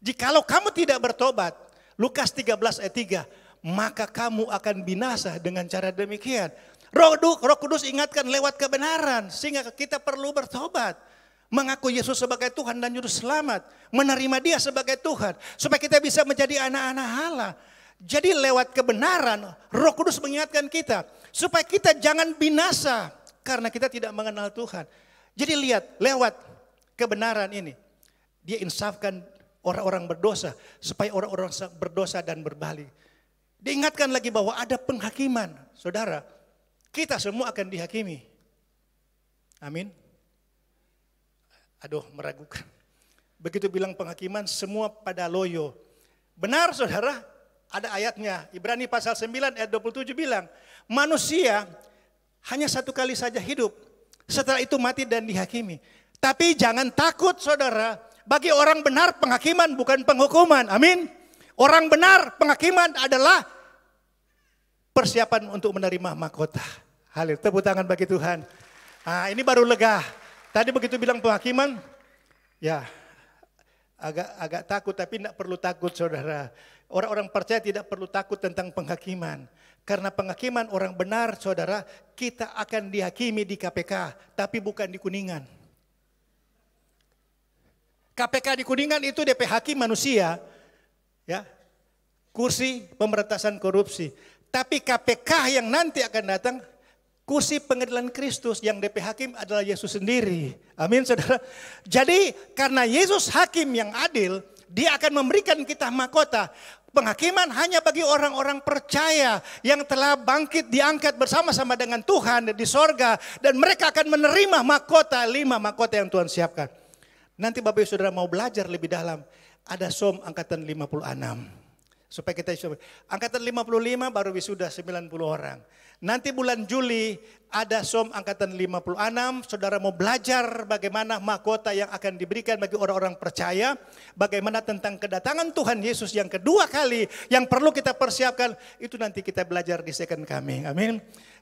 jikalau kamu tidak bertobat, Lukas 13 ayat 3. Maka kamu akan binasa dengan cara demikian. Roh Kudus ingatkan lewat kebenaran. Sehingga kita perlu bertobat. Mengaku Yesus sebagai Tuhan dan Juru Selamat. Menerima Dia sebagai Tuhan. Supaya kita bisa menjadi anak-anak Allah. Jadi lewat kebenaran, Roh Kudus mengingatkan kita. Supaya kita jangan binasa. Karena kita tidak mengenal Tuhan. Jadi lihat, lewat kebenaran ini. Dia insafkan orang-orang berdosa. Supaya orang-orang berdosa dan berbalik. Diingatkan lagi bahwa ada penghakiman. Saudara, kita semua akan dihakimi. Amin. Aduh, meragukan. Begitu bilang penghakiman, semua pada loyo. Benar saudara, ada ayatnya. Ibrani pasal 9 ayat 27 bilang, manusia hanya satu kali saja hidup. Setelah itu mati dan dihakimi. Tapi jangan takut saudara, bagi orang benar penghakiman bukan penghukuman. Amin. Orang benar penghakiman adalah persiapan untuk menerima mahkota. Haleluya, tepuk tangan bagi Tuhan. Nah, ini baru lega. Tadi begitu bilang penghakiman, ya agak takut, tapi tidak perlu takut saudara. Orang-orang percaya tidak perlu takut tentang penghakiman. Karena penghakiman orang benar saudara, kita akan dihakimi di KPK, tapi bukan di Kuningan. KPK di Kuningan itu DP hakim manusia, ya, kursi pemberantasan korupsi. Tapi KPK yang nanti akan datang, kursi pengadilan Kristus yang DP hakim adalah Yesus sendiri. Amin saudara. Jadi karena Yesus hakim yang adil, Dia akan memberikan kita mahkota. Penghakiman hanya bagi orang-orang percaya yang telah bangkit diangkat bersama-sama dengan Tuhan di sorga. Dan mereka akan menerima mahkota, 5 mahkota yang Tuhan siapkan. Nanti Bapak Ibu Saudara mau belajar lebih dalam, ada SOM angkatan 56. Supaya kita angkatan 55 baru wisuda 90 orang. Nanti bulan Juli ada SOM angkatan 56. Saudara mau belajar bagaimana mahkota yang akan diberikan bagi orang-orang percaya. Bagaimana tentang kedatangan Tuhan Yesus yang kedua kali yang perlu kita persiapkan. Itu nanti kita belajar di second coming. Amin.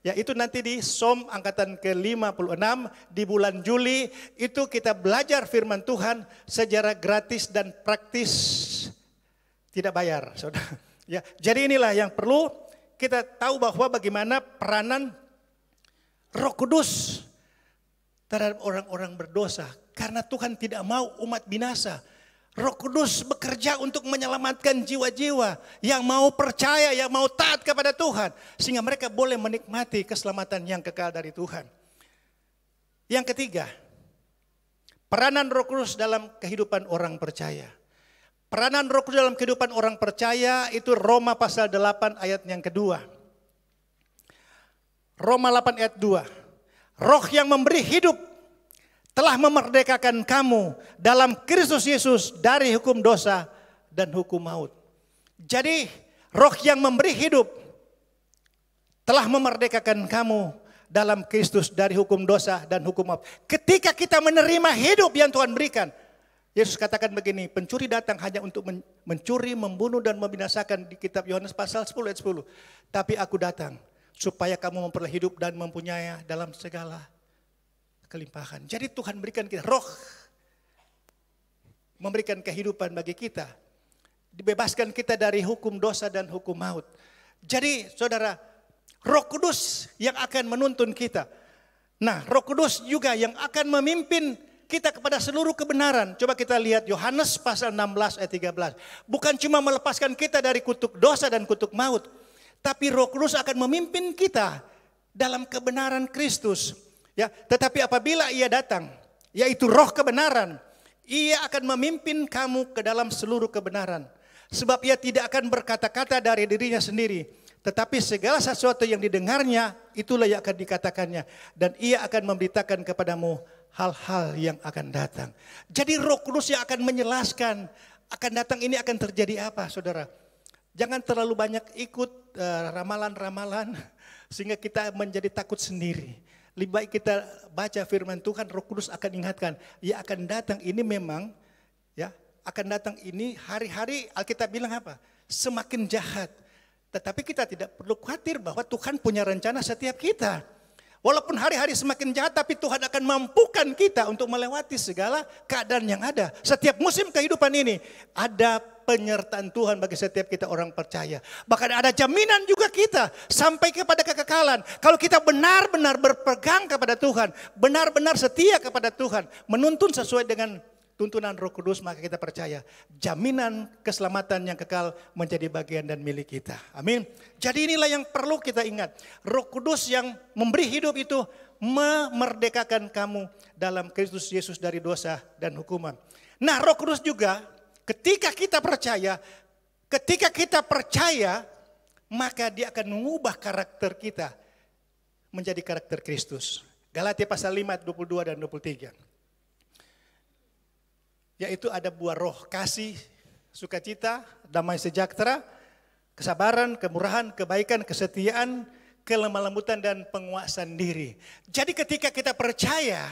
Ya, itu nanti di SOM angkatan ke-56 di bulan Juli. Itu kita belajar firman Tuhan secara gratis dan praktis. Tidak bayar, saudara. Ya, jadi inilah yang perlu kita tahu bahwa bagaimana peranan Roh Kudus terhadap orang-orang berdosa. Karena Tuhan tidak mau umat binasa. Roh Kudus bekerja untuk menyelamatkan jiwa-jiwa yang mau percaya, yang mau taat kepada Tuhan. Sehingga mereka boleh menikmati keselamatan yang kekal dari Tuhan. Yang ketiga, peranan Roh Kudus dalam kehidupan orang percaya. Peranan Roh Kudus dalam kehidupan orang percaya itu Roma pasal 8 ayat yang kedua. Roma 8 ayat 2. Roh yang memberi hidup telah memerdekakan kamu dalam Kristus Yesus dari hukum dosa dan hukum maut. Jadi roh yang memberi hidup telah memerdekakan kamu dalam Kristus dari hukum dosa dan hukum maut. Ketika kita menerima hidup yang Tuhan berikan, Yesus katakan begini, pencuri datang hanya untuk mencuri, membunuh dan membinasakan di kitab Yohanes pasal 10 ayat 10. Tapi aku datang supaya kamu memperoleh hidup dan mempunyai dalam segala kelimpahan. Jadi Tuhan berikan kita roh, memberikan kehidupan bagi kita. Dibebaskan kita dari hukum dosa dan hukum maut. Jadi saudara, Roh Kudus yang akan menuntun kita. Nah, Roh Kudus juga yang akan memimpin kita kepada seluruh kebenaran. Coba kita lihat Yohanes pasal 16 ayat 13. Bukan cuma melepaskan kita dari kutuk dosa dan kutuk maut. Tapi Roh Kudus akan memimpin kita dalam kebenaran Kristus. Ya, tetapi apabila Ia datang, yaitu Roh kebenaran, Ia akan memimpin kamu ke dalam seluruh kebenaran. Sebab Ia tidak akan berkata-kata dari dirinya sendiri. Tetapi segala sesuatu yang didengarnya, itulah yang akan dikatakannya. Dan Ia akan memberitakan kepadamu hal-hal yang akan datang. Jadi Roh Kudus yang akan menjelaskan akan datang ini akan terjadi apa, saudara. Jangan terlalu banyak ikut ramalan-ramalan sehingga kita menjadi takut sendiri. Lebih baik kita baca firman Tuhan, Roh Kudus akan ingatkan, ya akan datang ini memang, ya akan datang ini hari-hari Alkitab bilang apa? Semakin jahat. Tetapi kita tidak perlu khawatir bahwa Tuhan punya rencana setiap kita. Walaupun hari-hari semakin jahat, tapi Tuhan akan mampukan kita untuk melewati segala keadaan yang ada. Setiap musim kehidupan ini ada penyertaan Tuhan bagi setiap kita orang percaya. Bahkan ada jaminan juga kita sampai kepada kekekalan. Kalau kita benar-benar berpegang kepada Tuhan, benar-benar setia kepada Tuhan, menuntun sesuai dengan tuntunan Roh Kudus, maka kita percaya jaminan keselamatan yang kekal menjadi bagian dan milik kita. Amin. Jadi inilah yang perlu kita ingat. Roh Kudus yang memberi hidup itu memerdekakan kamu dalam Kristus Yesus dari dosa dan hukuman. Nah, Roh Kudus juga ketika kita percaya, maka dia akan mengubah karakter kita menjadi karakter Kristus. Galatia pasal 5 ayat 22 dan 23. Yaitu ada buah roh, kasih, sukacita, damai sejahtera, kesabaran, kemurahan, kebaikan, kesetiaan, kelemah lembutan, dan penguasaan diri. Jadi ketika kita percaya,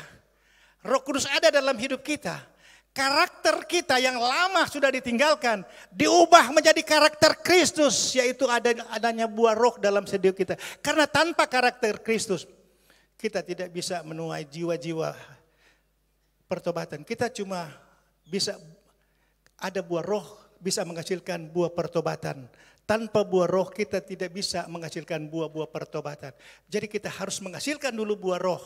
Roh Kudus ada dalam hidup kita, karakter kita yang lama sudah ditinggalkan, diubah menjadi karakter Kristus, yaitu adanya buah roh dalam setiap kita. Karena tanpa karakter Kristus, kita tidak bisa menuai jiwa-jiwa pertobatan. Kita cuma bisa ada buah roh, bisa menghasilkan buah pertobatan. Tanpa buah roh kita tidak bisa menghasilkan buah-buah pertobatan. Jadi kita harus menghasilkan dulu buah roh,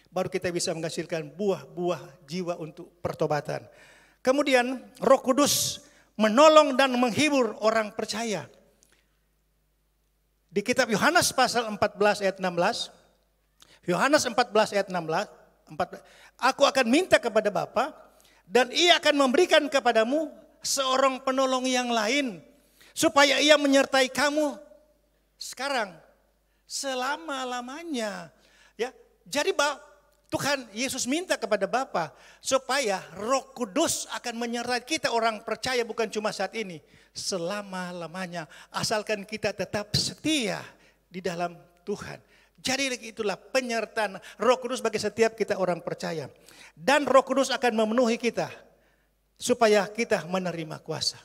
baru kita bisa menghasilkan buah-buah jiwa untuk pertobatan. Kemudian Roh Kudus menolong dan menghibur orang percaya. Di kitab Yohanes pasal 14 ayat 16, Yohanes 14 ayat 16, aku akan minta kepada Bapa, dan ia akan memberikan kepadamu seorang penolong yang lain, supaya ia menyertai kamu sekarang, selama-lamanya. Ya, jadi Tuhan Yesus minta kepada Bapa supaya Roh Kudus akan menyertai kita orang percaya bukan cuma saat ini, selama-lamanya. Asalkan kita tetap setia di dalam Tuhan. Jadi itulah penyertaan Roh Kudus bagi setiap kita orang percaya. Dan Roh Kudus akan memenuhi kita supaya kita menerima kuasa.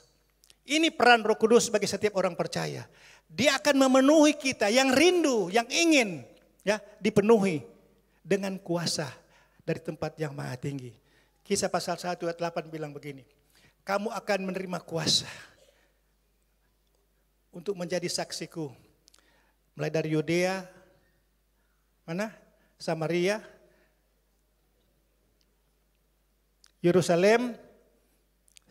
Ini peran Roh Kudus bagi setiap orang percaya. Dia akan memenuhi kita yang rindu, yang ingin ya dipenuhi dengan kuasa dari tempat yang maha tinggi. Kisah pasal 1 ayat 8 bilang begini. Kamu akan menerima kuasa untuk menjadi saksiku. Mulai dari Yudea, Samaria, Yerusalem,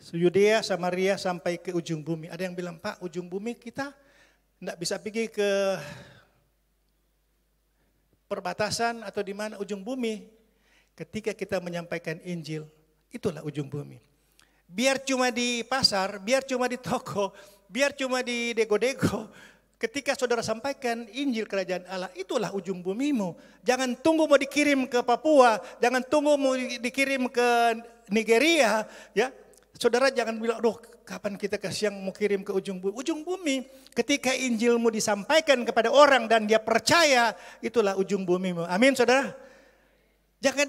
Yudea, Samaria sampai ke ujung bumi. Ada yang bilang, Pak, ujung bumi kita enggak bisa pergi ke perbatasan atau di mana ujung bumi. Ketika kita menyampaikan Injil, itulah ujung bumi. Biar cuma di pasar, biar cuma di toko, biar cuma di dego-dego. Ketika saudara sampaikan Injil Kerajaan Allah, itulah ujung bumimu. Jangan tunggu mau dikirim ke Papua, jangan tunggu mau dikirim ke Nigeria. Ya, saudara jangan bilang, aduh kapan kita yang mau kirim ke ujung bumi. Ujung bumi, ketika Injilmu disampaikan kepada orang dan dia percaya, itulah ujung bumimu. Amin saudara.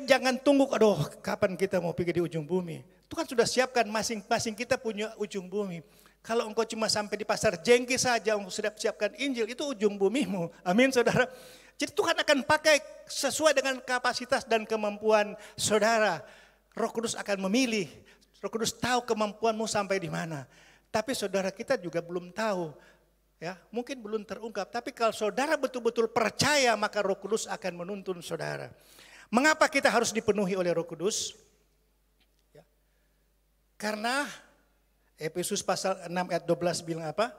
Jangan tunggu, aduh kapan kita mau pergi di ujung bumi. Tuhan sudah siapkan masing-masing kita punya ujung bumi. Kalau engkau cuma sampai di pasar jengki saja, engkau sudah siapkan Injil, itu ujung bumimu. Amin saudara. Jadi Tuhan akan pakai sesuai dengan kapasitas dan kemampuan saudara. Roh Kudus akan memilih. Roh Kudus tahu kemampuanmu sampai di mana. Tapi saudara kita juga belum tahu. Ya, mungkin belum terungkap. Tapi kalau saudara betul-betul percaya, maka Roh Kudus akan menuntun saudara. Mengapa kita harus dipenuhi oleh Roh Kudus? Ya. Karena Efesus pasal 6 ayat 12 bilang apa?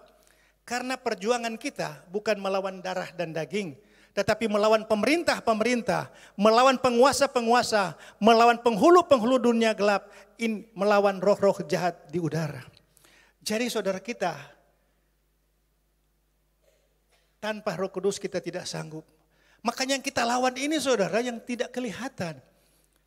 Karena perjuangan kita bukan melawan darah dan daging, tetapi melawan pemerintah-pemerintah, melawan penguasa-penguasa, melawan penghulu-penghulu dunia gelap, melawan roh-roh jahat di udara. Jadi saudara kita, tanpa Roh Kudus kita tidak sanggup. Makanya yang kita lawan ini saudara yang tidak kelihatan.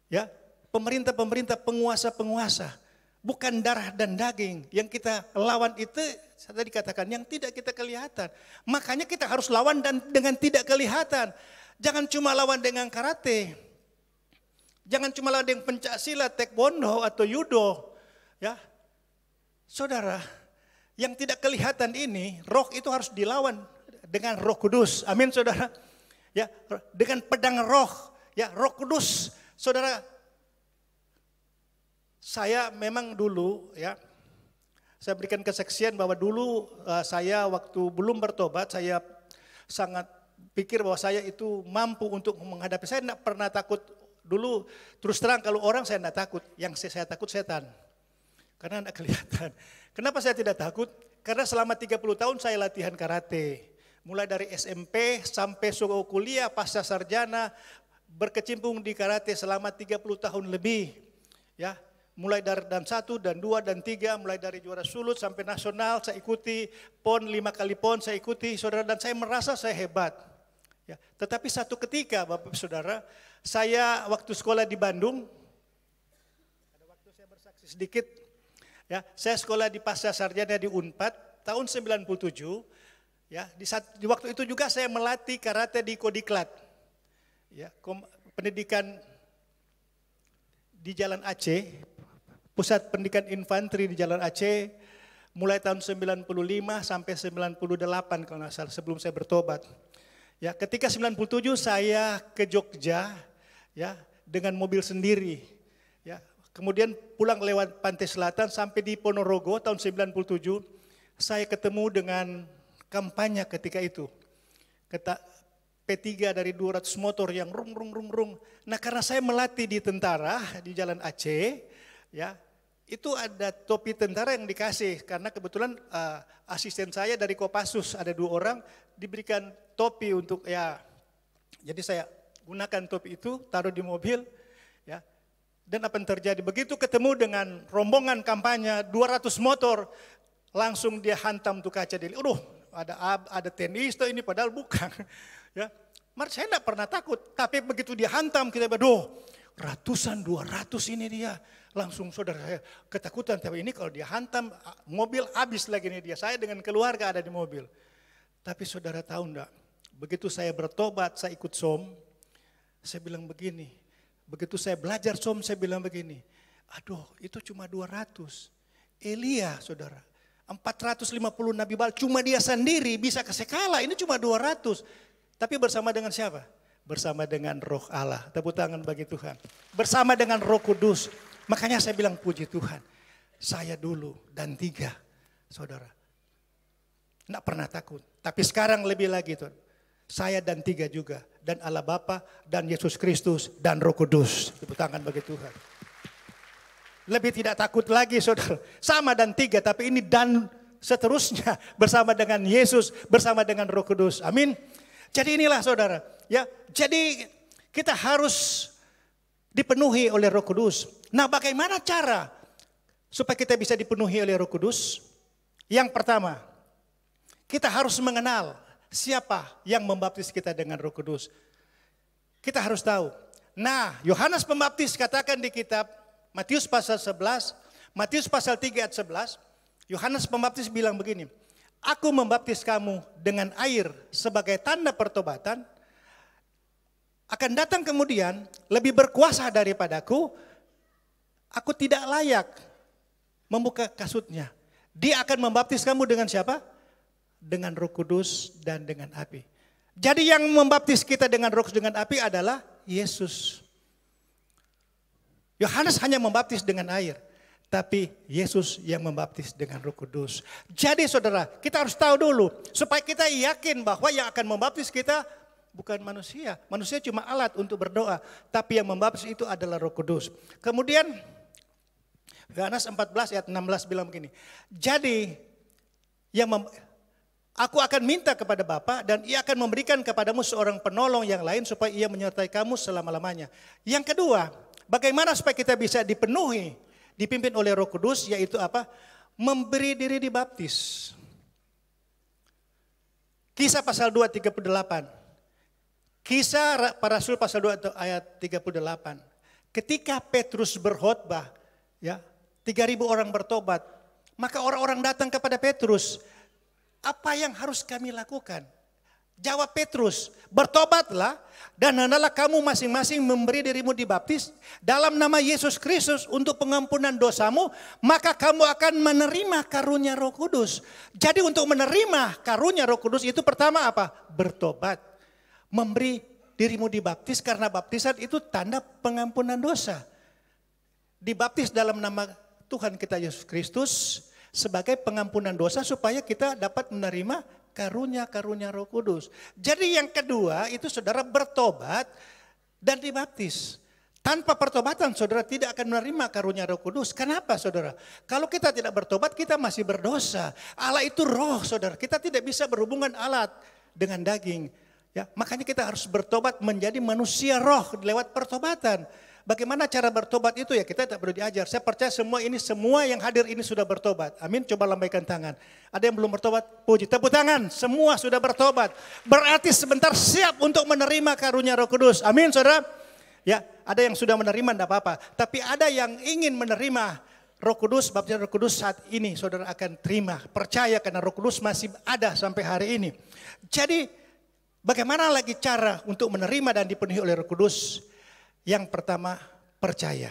Ya, pemerintah-pemerintah, penguasa-penguasa. Bukan darah dan daging, yang kita lawan itu saya tadi katakan yang tidak kita kelihatan. Makanya kita harus lawan dan dengan tidak kelihatan. Jangan cuma lawan dengan karate. Jangan cuma lawan dengan pencaksilat, taekwondo atau judo. Ya. Saudara, yang tidak kelihatan ini, roh itu harus dilawan dengan Roh Kudus. Amin saudara. Ya, dengan pedang roh, ya, Roh Kudus. Saudara, saya memang dulu ya, saya berikan kesaksian bahwa dulu saya waktu belum bertobat, saya sangat pikir bahwa saya itu mampu untuk menghadapi. Saya tidak pernah takut dulu, terus terang kalau orang saya tidak takut, yang saya takut setan. Karena tidak kelihatan. Kenapa saya tidak takut? Karena selama 30 tahun saya latihan karate. Mulai dari SMP sampai kuliah, pasca sarjana, berkecimpung di karate selama 30 tahun lebih. Ya, mulai dari dan 1 dan 2 dan 3, mulai dari juara sulut sampai nasional saya ikuti, PON 5 kali PON saya ikuti, saudara, dan saya merasa saya hebat. Ya, tetapi satu ketika Bapak Saudara, saya waktu sekolah di Bandung, ada waktu saya bersaksi sedikit, ya, saya sekolah di pasca sarjana di Unpad tahun 97. Ya, di waktu itu juga saya melatih karate di Kodiklat. Ya, pendidikan di Jalan Aceh, Pusat Pendidikan Infanteri di Jalan Aceh, mulai tahun 95 sampai 98 kalau nggak salah, sebelum saya bertobat. Ya, ketika 97 saya ke Jogja, ya, dengan mobil sendiri. Ya, kemudian pulang lewat Pantai Selatan sampai di Ponorogo tahun 97, saya ketemu dengan kampanye ketika itu. P3 dari 200 motor yang rung. Nah, karena saya melatih di tentara di Jalan Aceh, ya, itu ada topi tentara yang dikasih karena kebetulan asisten saya dari Kopassus ada 2 orang diberikan topi untuk, ya, jadi saya gunakan topi itu, taruh di mobil, ya. Dan apa yang terjadi? Begitu ketemu dengan rombongan kampanye 200 motor, langsung dia hantam tuh kaca dia. Ada tenis tuh ini, padahal bukan. Ya, saya tidak pernah takut, tapi begitu dia hantam kita ratusan 200 ini dia. Langsung saudara saya ketakutan, tapi ini kalau dia hantam mobil habis lagi nih dia. Saya dengan keluarga ada di mobil. Tapi saudara tahu enggak, begitu saya bertobat, saya ikut SOM, saya bilang begini. Begitu saya belajar SOM, saya bilang begini. Aduh, itu cuma 200. Elia, saudara. 450 Nabi Baal, cuma dia sendiri bisa kasih kalah, ini cuma 200. Tapi bersama dengan siapa? Bersama dengan Roh Allah. Tepuk tangan bagi Tuhan. Bersama dengan Roh Kudus. Makanya saya bilang puji Tuhan. Saya dulu dan 3, saudara. Tidak pernah takut. Tapi sekarang lebih lagi, Tuhan. Saya dan 3 juga. Dan Allah Bapa dan Yesus Kristus dan Roh Kudus. Tepuk tangan bagi Tuhan. Lebih tidak takut lagi, saudara. Sama dan 3, tapi ini dan seterusnya. Bersama dengan Yesus, bersama dengan Roh Kudus. Amin. Jadi inilah saudara. Ya, jadi kita harus dipenuhi oleh Roh Kudus. Nah, bagaimana cara supaya kita bisa dipenuhi oleh Roh Kudus? Yang pertama, kita harus mengenal siapa yang membaptis kita dengan Roh Kudus. Kita harus tahu. Nah, Yohanes Pembaptis katakan di kitab Matius pasal 11, Matius pasal 3 ayat 11, Yohanes Pembaptis bilang begini, aku membaptis kamu dengan air sebagai tanda pertobatan, akan datang kemudian lebih berkuasa daripadaku, aku tidak layak membuka kasutnya. Dia akan membaptis kamu dengan siapa? Dengan Roh Kudus dan dengan api. Jadi yang membaptis kita dengan Roh Kudus dengan api adalah Yesus. Yohanes hanya membaptis dengan air, tapi Yesus yang membaptis dengan Roh Kudus. Jadi saudara, kita harus tahu dulu supaya kita yakin bahwa yang akan membaptis kita bukan manusia. Manusia cuma alat untuk berdoa, tapi yang membaptis itu adalah Roh Kudus. Kemudian Yohanes 14 ayat 16 bilang begini. Jadi aku akan minta kepada Bapa dan ia akan memberikan kepadamu seorang penolong yang lain supaya ia menyertai kamu selama-lamanya. Yang kedua, bagaimana supaya kita bisa dipenuhi, dipimpin oleh Roh Kudus, yaitu apa? Memberi diri dibaptis. Kisah pasal 2 38. Kisah para Rasul pasal 2 ayat 38. Ketika Petrus berkhotbah, ya, 3.000 orang bertobat, maka orang-orang datang kepada Petrus. Apa yang harus kami lakukan? Jawab Petrus, bertobatlah dan hendaklah kamu masing-masing memberi dirimu dibaptis dalam nama Yesus Kristus untuk pengampunan dosamu, maka kamu akan menerima karunia Roh Kudus. Jadi untuk menerima karunia Roh Kudus itu pertama apa? Bertobat, memberi dirimu dibaptis karena baptisan itu tanda pengampunan dosa. Dibaptis dalam nama Tuhan kita Yesus Kristus sebagai pengampunan dosa supaya kita dapat menerima karunia-karunia Roh Kudus. Jadi yang kedua itu saudara bertobat dan dibaptis. Tanpa pertobatan saudara tidak akan menerima karunia Roh Kudus. Kenapa saudara? Kalau kita tidak bertobat kita masih berdosa. Allah itu roh saudara. Kita tidak bisa berhubungan alat dengan daging. Ya, makanya kita harus bertobat menjadi manusia roh lewat pertobatan. Bagaimana cara bertobat itu ya kita tidak perlu diajar. Saya percaya semua yang hadir ini sudah bertobat. Amin. Coba lambaikan tangan. Ada yang belum bertobat? Puji. Tepuk tangan. Semua sudah bertobat. Berarti sebentar siap untuk menerima karunia Roh Kudus. Amin saudara. Ya, ada yang sudah menerima tidak apa-apa. Tapi ada yang ingin menerima Roh Kudus, baptisan Roh Kudus saat ini saudara akan terima. Percaya karena Roh Kudus masih ada sampai hari ini. Jadi bagaimana lagi cara untuk menerima dan dipenuhi oleh Roh Kudus? Yang pertama, percaya.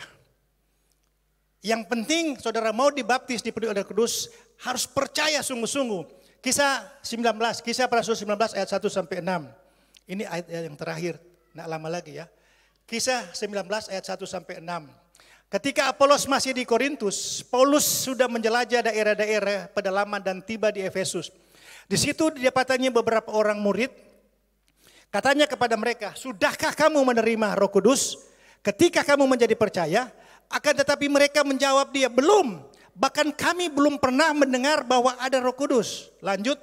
Yang penting saudara mau dibaptis dipenuhi oleh Roh Kudus harus percaya sungguh-sungguh. Kisah para Rasul 19 ayat 1 sampai 6. Ini ayat yang terakhir, tidak lama lagi ya. Kisah 19 ayat 1 sampai 6. Ketika Apolos masih di Korintus, Paulus sudah menjelajah daerah-daerah pedalaman dan tiba di Efesus. Di situ didapatnya beberapa orang murid. Katanya kepada mereka, sudahkah kamu menerima Roh Kudus? Ketika kamu menjadi percaya, akan tetapi mereka menjawab dia, belum. Bahkan kami belum pernah mendengar bahwa ada Roh Kudus. Lanjut.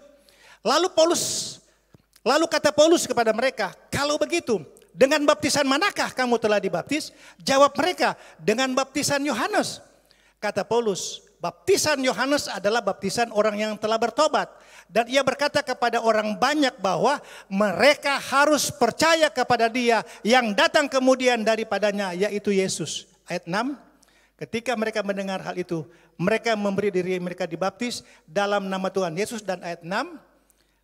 Lalu kata Paulus kepada mereka, kalau begitu, dengan baptisan manakah kamu telah dibaptis? Jawab mereka, dengan baptisan Yohanes. Kata Paulus, baptisan Yohanes adalah baptisan orang yang telah bertobat. Dan ia berkata kepada orang banyak bahwa mereka harus percaya kepada dia yang datang kemudian daripadanya, yaitu Yesus. Ayat 6, ketika mereka mendengar hal itu, mereka memberi diri mereka dibaptis dalam nama Tuhan Yesus. Dan ayat 6,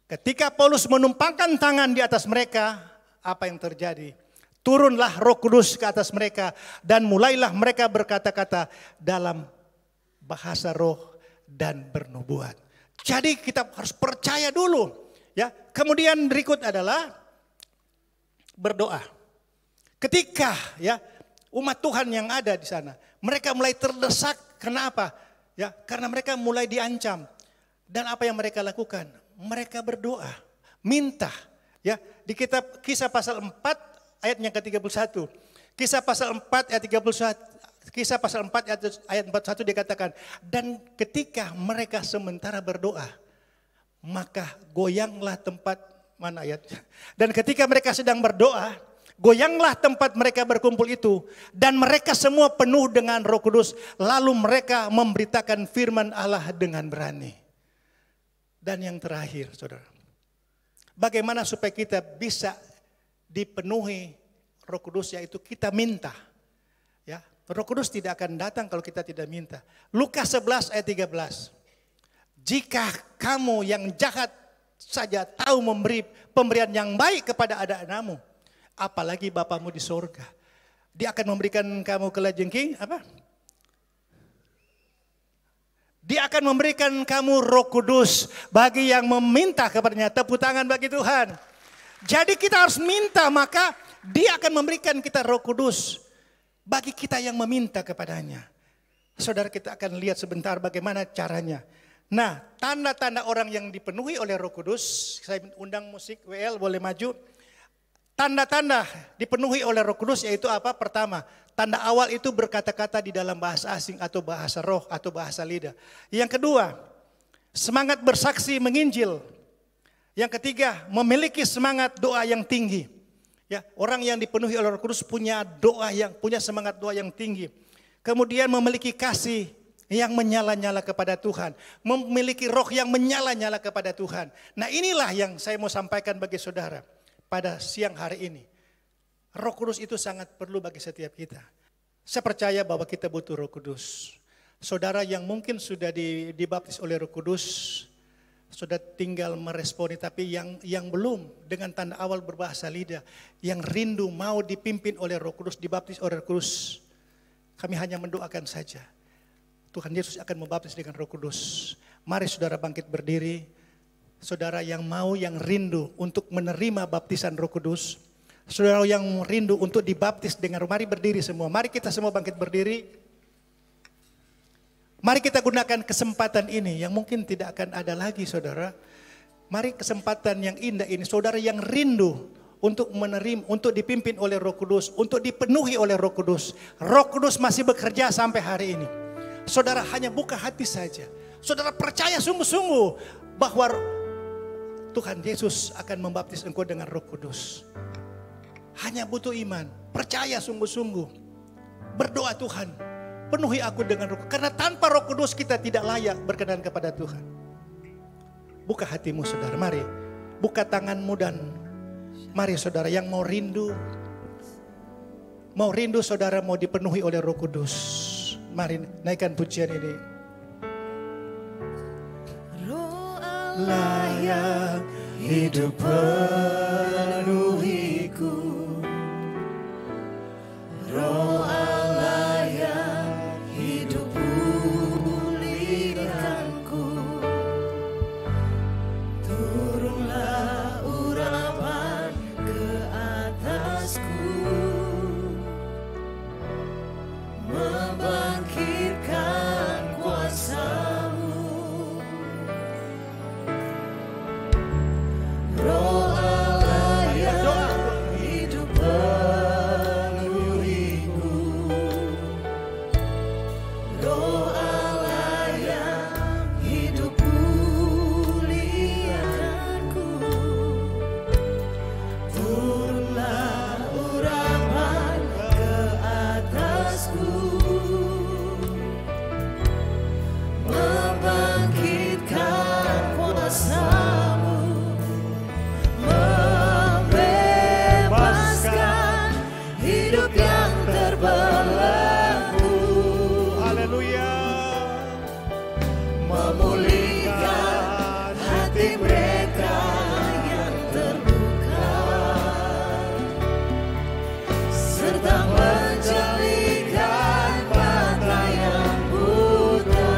ketika Paulus menumpangkan tangan di atas mereka, apa yang terjadi? Turunlah Roh Kudus ke atas mereka dan mulailah mereka berkata-kata dalam bahasa roh dan bernubuat. Jadi kita harus percaya dulu, ya. Kemudian berikut adalah berdoa. Ketika ya umat Tuhan yang ada di sana, mereka mulai terdesak. Kenapa? Ya, karena mereka mulai diancam. Dan apa yang mereka lakukan? Mereka berdoa, minta. Ya, di kitab Kisah pasal 4 ayat yang ke-31. Kisah pasal 4 ayat 31. Kisah pasal 4 ayat 41 dikatakan, dan ketika mereka sementara berdoa, maka goyanglah tempat, mana ayatnya? Dan ketika mereka sedang berdoa, goyanglah tempat mereka berkumpul itu, dan mereka semua penuh dengan Roh Kudus, lalu mereka memberitakan firman Allah dengan berani. Dan yang terakhir, saudara, bagaimana supaya kita bisa dipenuhi Roh Kudus, yaitu kita minta. Ya, Roh Kudus tidak akan datang kalau kita tidak minta. Lukas 11 ayat 13. Jika kamu yang jahat saja tahu memberi pemberian yang baik kepada anak-anakmu, apalagi Bapamu di sorga. Dia akan memberikan kamu kelajengking apa? Dia akan memberikan kamu Roh Kudus bagi yang meminta kepadanya. Tepuk tangan bagi Tuhan. Jadi kita harus minta, maka Dia akan memberikan kita Roh Kudus bagi kita yang meminta kepadanya. Saudara, kita akan lihat sebentar bagaimana caranya. Nah, tanda-tanda orang yang dipenuhi oleh Roh Kudus, saya undang musik WL boleh maju. Tanda-tanda dipenuhi oleh Roh Kudus yaitu apa? Pertama, tanda awal itu berkata-kata di dalam bahasa asing atau bahasa roh atau bahasa lidah. Yang kedua, semangat bersaksi menginjil. Yang ketiga, memiliki semangat doa yang tinggi. Ya, orang yang dipenuhi oleh Roh Kudus punya semangat doa yang tinggi. Kemudian memiliki kasih yang menyala-nyala kepada Tuhan, memiliki roh yang menyala-nyala kepada Tuhan. Nah, inilah yang saya mau sampaikan bagi saudara pada siang hari ini. Roh Kudus itu sangat perlu bagi setiap kita. Saya percaya bahwa kita butuh Roh Kudus. Saudara yang mungkin sudah dibaptis oleh Roh Kudus, sudah tinggal meresponi, tapi yang belum dengan tanda awal berbahasa lidah, yang rindu mau dipimpin oleh Roh Kudus, dibaptis oleh Roh Kudus, kami hanya mendoakan saja. Tuhan Yesus akan membaptis dengan Roh Kudus. Mari saudara bangkit berdiri. Saudara yang mau, yang rindu untuk menerima baptisan Roh Kudus, Saudara yang rindu untuk dibaptis dengan roh, mari berdiri semua. Mari kita semua bangkit berdiri. Mari kita gunakan kesempatan ini yang mungkin tidak akan ada lagi saudara. Mari kesempatan yang indah ini, saudara yang rindu untuk menerima, untuk dipimpin oleh Roh Kudus, untuk dipenuhi oleh Roh Kudus. Roh Kudus masih bekerja sampai hari ini. Saudara hanya buka hati saja. Saudara percaya sungguh-sungguh bahwa Tuhan Yesus akan membaptis engkau dengan Roh Kudus. Hanya butuh iman, percaya sungguh-sungguh. Berdoa, Tuhan, penuhi aku dengan Roh Kudus. Karena tanpa Roh Kudus kita tidak layak berkenan kepada Tuhan. Buka hatimu saudara, mari. Buka tanganmu dan mari saudara yang mau rindu saudara mau dipenuhi oleh Roh Kudus. Mari naikkan pujian ini. Roh Layak hidup penuhiku, Roh Allah yang hidup pulihkanku. Turunlah urapan ke atasku, membangkitkan kuasa-Mu. Roh Allah yang hidup penuhiku, Roh Allah yang hidup pulihkanku. Turunlah urapan ke atasku, membangkitkan kuasa-Mu, membebaskan hidup yang terbelenggu. Haleluya. Memulihkan hati mereka yang terluka, serta menjadikan mata yang buta.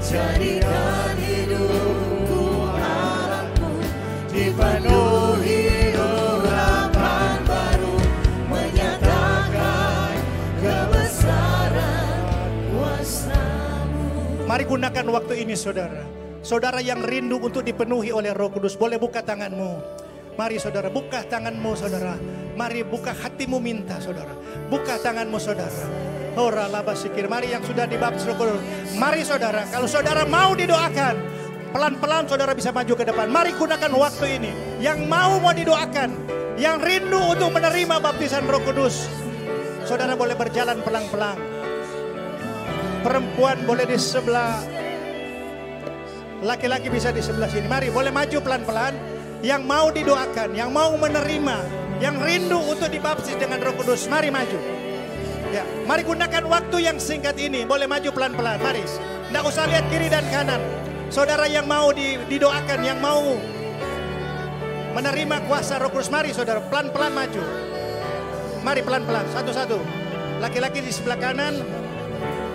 Jadikan hidupku Allahku dipenuhi urapan baru, menyatakan kebesaran kuasa-Mu. Mari gunakan waktu ini saudara. Saudara yang rindu untuk dipenuhi oleh Roh Kudus, boleh buka tanganmu. Mari saudara, buka tanganmu saudara. Mari buka hatimu minta saudara. Buka tanganmu saudara. Ora laba sikir. Mari yang sudah dibaptis Roh Kudus. Mari saudara, kalau saudara mau didoakan, pelan-pelan saudara bisa maju ke depan. Mari gunakan waktu ini. Yang mau didoakan, yang rindu untuk menerima baptisan Roh Kudus, saudara boleh berjalan pelan-pelan. Perempuan boleh di sebelah, laki-laki bisa di sebelah sini. Mari boleh maju pelan-pelan. Yang mau didoakan, yang mau menerima, yang rindu untuk dibaptis dengan Roh Kudus, mari maju. Ya, mari gunakan waktu yang singkat ini. Boleh maju pelan-pelan. Mari. Tidak usah lihat kiri dan kanan. Saudara yang mau didoakan, yang mau menerima kuasa Roh Kudus, mari saudara pelan-pelan maju. Mari pelan-pelan, satu-satu. Laki-laki di sebelah kanan,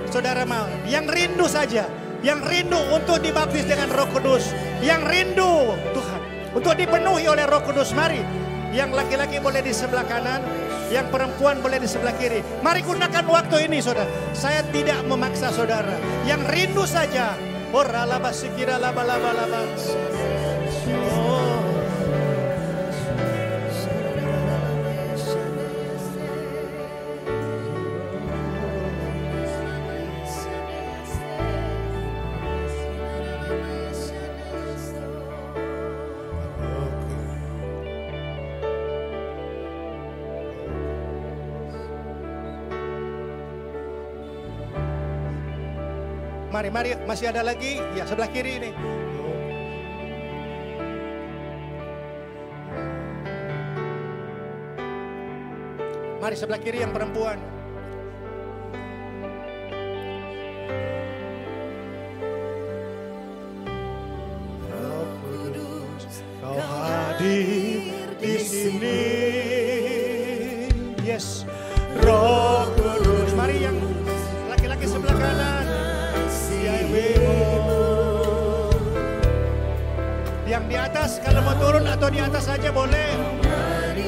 saudara mau. Yang rindu saja, yang rindu untuk dibaptis dengan Roh Kudus, yang rindu Tuhan untuk dipenuhi oleh Roh Kudus, mari. Yang laki-laki boleh di sebelah kanan, yang perempuan boleh di sebelah kiri. Mari gunakan waktu ini saudara. Saya tidak memaksa saudara. Yang rindu saja. Ora laba sikira laba laba laba. Oh. Mari, masih ada lagi? Ya, sebelah kiri ini. Mari sebelah kiri yang perempuan. Roh Kudus, Kau hadir di sini. Yes. Roh Kudus. Mari yang laki-laki sebelah kanan. Yang di atas bebas, kalau mau turun atau di atas saja boleh.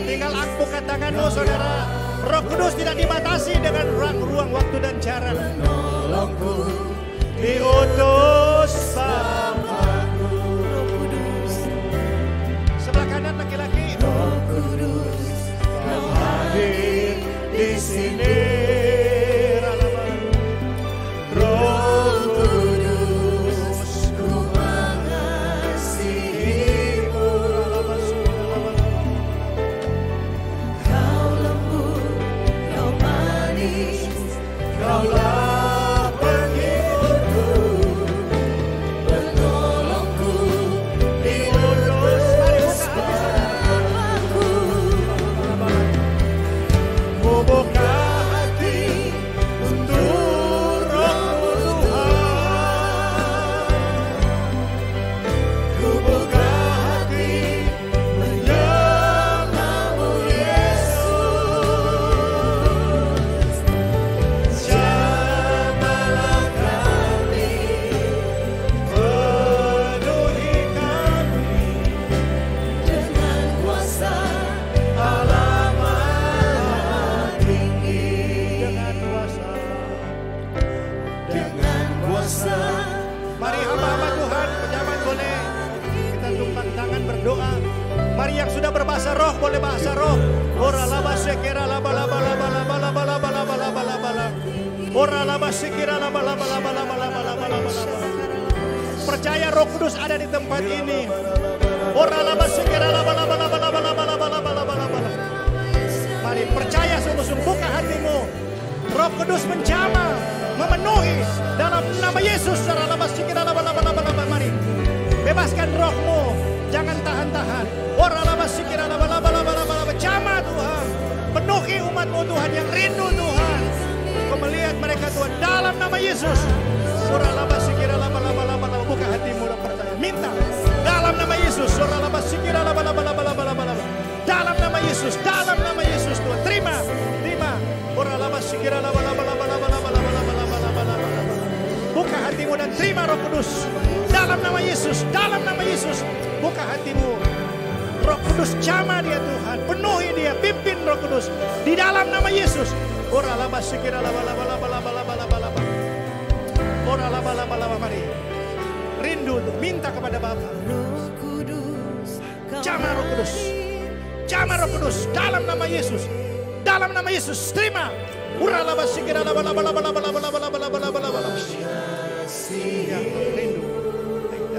Tinggal angkat tanganmu saudara. Roh Kudus tidak dibatasi dengan ruang waktu dan jarak. Diutus Bapakku. Sebelah kanan laki-laki. Roh Kudus, Kau hadir di sini. Roh Kudus, Ku mengasihimu. Kau lembut, Kau manis, Kaulah penghibur. Penolongku, diutus Bapakku. Ku buka hati untuk Roh-Mu Tuhan. Ku buka hati menyembah-Mu Yesus. Jamahlah kami, penuhi kami dengan kuasa Allah Maha Tinggi. Dengan kuasa. Mari hamba-hamba Tuhan, pejabat boleh kita tumpang tangan berdoa. Mari yang sudah berbahasa roh boleh bahasa roh. Ora laba sekira laba laba laba laba laba laba laba laba laba laba. Ora laba sekira laba laba laba laba laba laba laba laba. Percaya Roh Kudus ada di tempat ini. Ora laba sekira laba laba laba laba laba laba laba laba laba. Mari percaya sungguh-sungguh, buka hatimu. Roh Kudus menjamah, memenuhi dalam nama Yesus. Ora laba sekira laba laba laba laba. Mari bebaskan rohmu, jangan tahan-tahan. Ora laba sekira laba laba laba laba laba. Jamah Tuhan, penuhi umat-Mu Tuhan yang rindu Tuhan. Kau melihat mereka Tuhan dalam nama Yesus. Ora laba sekira laba laba laba laba. Buka hatimu dan percaya. Minta dalam nama Yesus. Ora laba sekira laba laba laba laba laba laba. Dalam nama Yesus, dalam nama Yesus Tuhan. Terima, terima. Ora laba sekira laba laba laba laba laba laba laba laba laba laba laba. Buka hatimu dan terima Roh Kudus. Dalam nama Yesus, dalam nama Yesus. Buka hatimu. Roh Kudus jamah dia Tuhan. Penuhi dia, pimpin Roh Kudus. Di dalam nama Yesus. Ora laba sekira laba laba laba laba laba laba laba. Ora laba laba laba. Mari rindu, minta kepada Bapa. Jamah Roh Kudus. Jamah Roh Kudus dalam nama Yesus. Dalam nama Yesus terima. Ora laba sekira laba laba laba laba laba laba laba laba laba laba laba. Ya, rindu.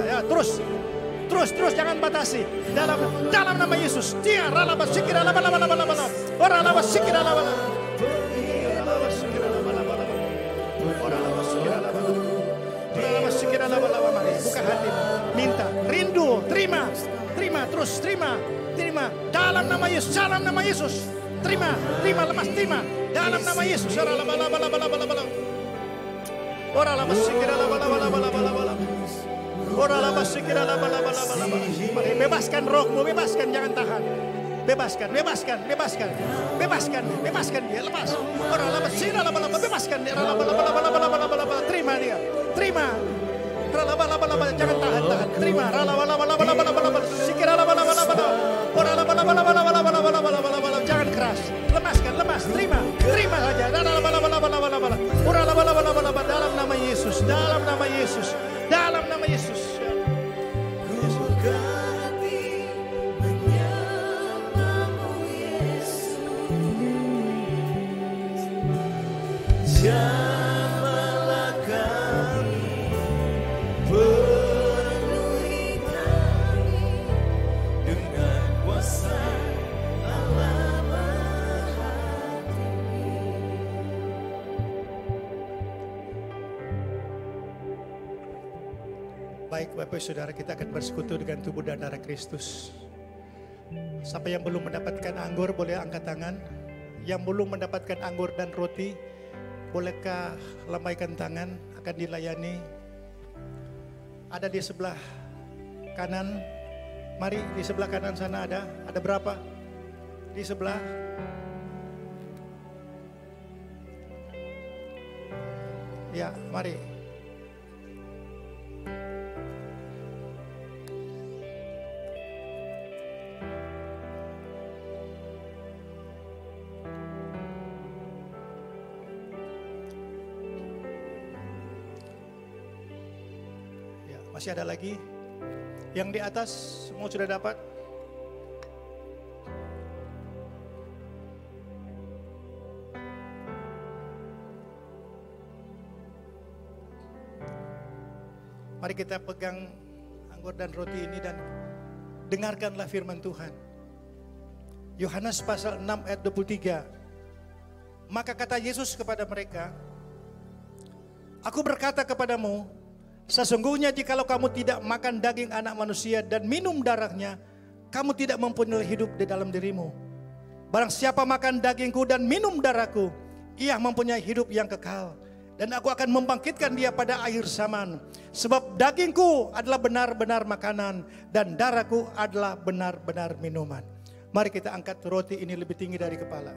Ya, terus jangan batasi. Dalam nama Yesus. Dia ralaba sekira laba laba laba laba. Ora laba sekira laba laba. Ora laba sekira laba laba laba. Ora laba sekira laba laba. Ora laba sekira laba laba. Mari buka hatimu. Minta, rindu, terima. Terus terima. Dalam nama Yesus, dalam nama Yesus. Terima, lemas terima. Dalam nama Yesus. Ora laba laba laba laba laba. Ora laba sekira laba laba laba laba laba. Ora laba sekira laba laba laba laba. Mari bebaskan rohmu, bebaskan, jangan tahan. Bebaskan dia, lepas. Ora laba sekira laba laba, bebaskan dia. Ora laba laba laba laba laba laba. Terima dia. Terima. Ora laba laba laba, jangan tahan. Terima. Ora laba laba laba laba laba. Sekira laba laba laba. Ora laba laba laba laba laba laba. Jangan keras. Lemas. Terima saja. Ora laba laba laba laba. Ora laba laba laba dalam nama Yesus. Dalam nama Yesus. Dalam nama Yesus. Jamahlah kami, penuhi kami dengan kuasa Allah Maha Tinggi. Baik Bapak Saudara, kita akan bersekutu dengan tubuh dan darah Kristus. Siapa yang belum mendapatkan anggur boleh angkat tangan. Yang belum mendapatkan anggur dan roti, bolehkah lambaikan tangan, akan dilayani. Ada di sebelah kanan. Mari di sebelah kanan sana ada berapa? Di sebelah. Ya, mari. Masih ada lagi? Yang di atas semua sudah dapat? Mari kita pegang anggur dan roti ini dan dengarkanlah firman Tuhan. Yohanes pasal 6 ayat 23. Maka kata Yesus kepada mereka, Aku berkata kepadamu, sesungguhnya jikalau kamu tidak makan daging anak manusia dan minum darahnya, kamu tidak mempunyai hidup di dalam dirimu. Barang siapa makan dagingku dan minum darahku, ia mempunyai hidup yang kekal. Dan aku akan membangkitkan dia pada akhir zaman. Sebab dagingku adalah benar-benar makanan dan darahku adalah benar-benar minuman. Mari kita angkat roti ini lebih tinggi dari kepala.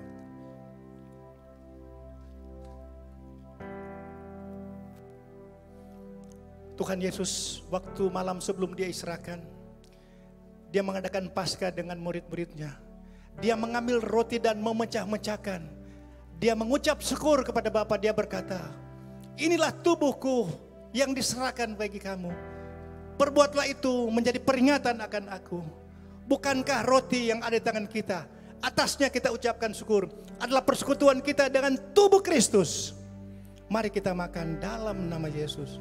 Tuhan Yesus waktu malam sebelum dia diserahkan, dia mengadakan Paskah dengan murid-muridnya. Dia mengambil roti dan memecah-mecahkan. Dia mengucap syukur kepada Bapa, dia berkata, inilah tubuhku yang diserahkan bagi kamu. Perbuatlah itu menjadi peringatan akan aku. Bukankah roti yang ada di tangan kita, atasnya kita ucapkan syukur, adalah persekutuan kita dengan tubuh Kristus. Mari kita makan dalam nama Yesus.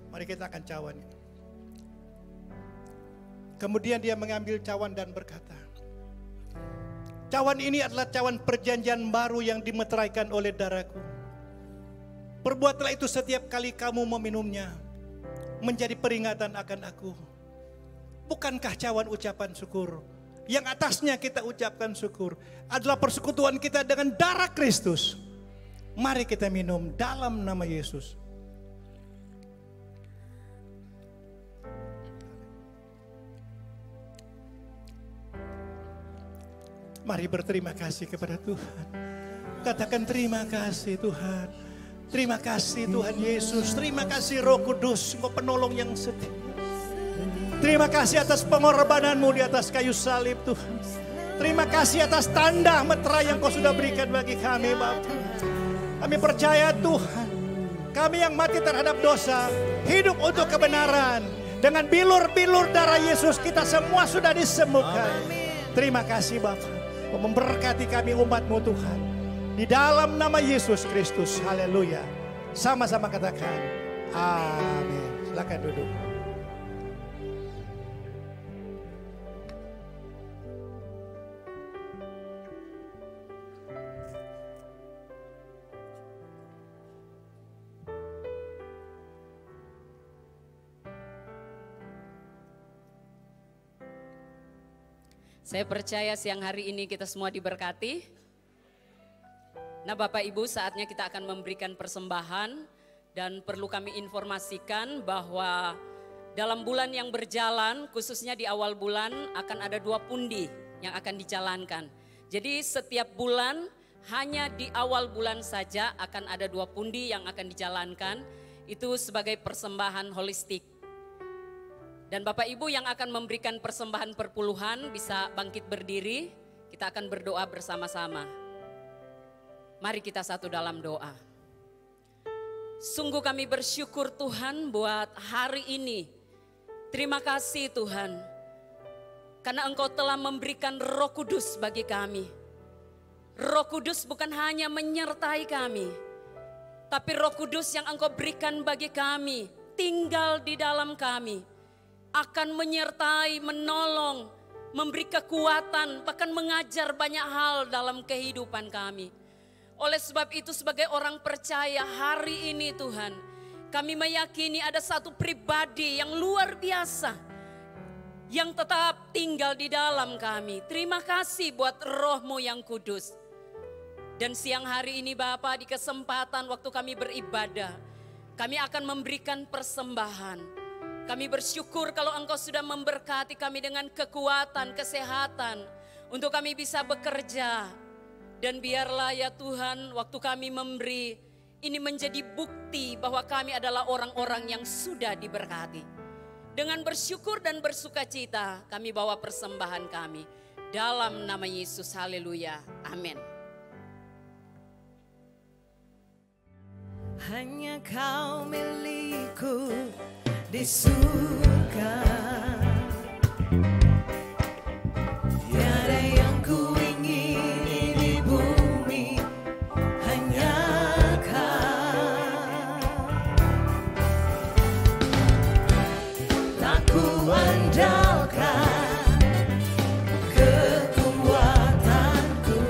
Mari kita akan cawan. Kemudian dia mengambil cawan dan berkata, cawan ini adalah cawan perjanjian baru yang dimeteraikan oleh darahku. Perbuatlah itu setiap kali kamu meminumnya, menjadi peringatan akan aku. Bukankah cawan ucapan syukur, yang atasnya kita ucapkan syukur, adalah persekutuan kita dengan darah Kristus. Mari kita minum dalam nama Yesus. Mari berterima kasih kepada Tuhan. Katakan terima kasih Tuhan. Terima kasih Tuhan Yesus. Terima kasih Roh Kudus, Engkau penolong yang setia. Terima kasih atas pengorbananmu di atas kayu salib Tuhan. Terima kasih atas tanda meterai yang Kau sudah berikan bagi kami Bapa. Kami percaya Tuhan, kami yang mati terhadap dosa, hidup untuk kebenaran. Dengan bilur-bilur darah Yesus kita semua sudah disembuhkan. Terima kasih Bapa. Memberkati kami umat-Mu Tuhan. Di dalam nama Yesus Kristus. Haleluya. Sama-sama katakan amin. Silakan duduk. Saya percaya siang hari ini kita semua diberkati. Nah Bapak Ibu, saatnya kita akan memberikan persembahan. Dan perlu kami informasikan bahwa dalam bulan yang berjalan, khususnya di awal bulan akan ada 2 pundi yang akan dijalankan. Jadi setiap bulan hanya di awal bulan saja akan ada 2 pundi yang akan dijalankan. Itu sebagai persembahan holistik. Dan Bapak Ibu yang akan memberikan persembahan perpuluhan bisa bangkit berdiri. Kita akan berdoa bersama-sama. Mari kita satu dalam doa. Sungguh kami bersyukur Tuhan buat hari ini. Terima kasih Tuhan. Karena Engkau telah memberikan Roh Kudus bagi kami. Roh Kudus bukan hanya menyertai kami. Tapi Roh Kudus yang Engkau berikan bagi kami tinggal di dalam kami. Akan menyertai, menolong, memberi kekuatan, bahkan mengajar banyak hal dalam kehidupan kami. Oleh sebab itu sebagai orang percaya hari ini Tuhan, kami meyakini ada satu pribadi yang luar biasa yang tetap tinggal di dalam kami. Terima kasih buat Roh-Mu yang kudus. Dan siang hari ini Bapa, di kesempatan waktu kami beribadah, kami akan memberikan persembahan. Kami bersyukur kalau Engkau sudah memberkati kami dengan kekuatan, kesehatan. untuk kami bisa bekerja. Dan biarlah ya Tuhan, waktu kami memberi, ini menjadi bukti bahwa kami adalah orang-orang yang sudah diberkati. Dengan bersyukur dan bersukacita kami bawa persembahan kami. Dalam nama Yesus, haleluya, amin. Hanya kau milikku di surga, tiada yang ku ingini di bumi, hanya kau. Tak ku andalkan kekuatanku,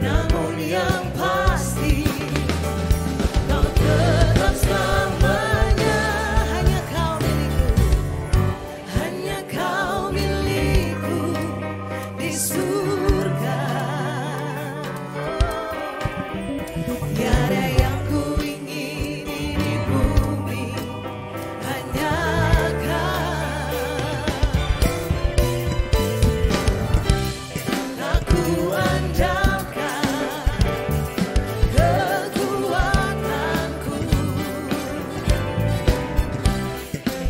namun yang pasti kau tetap selamanya. Hanya kau milikku, hanya kau milikku di surga. Tiada yang ku ingini di bumi, hanya kau. Tak ku andalkan kekuatanku,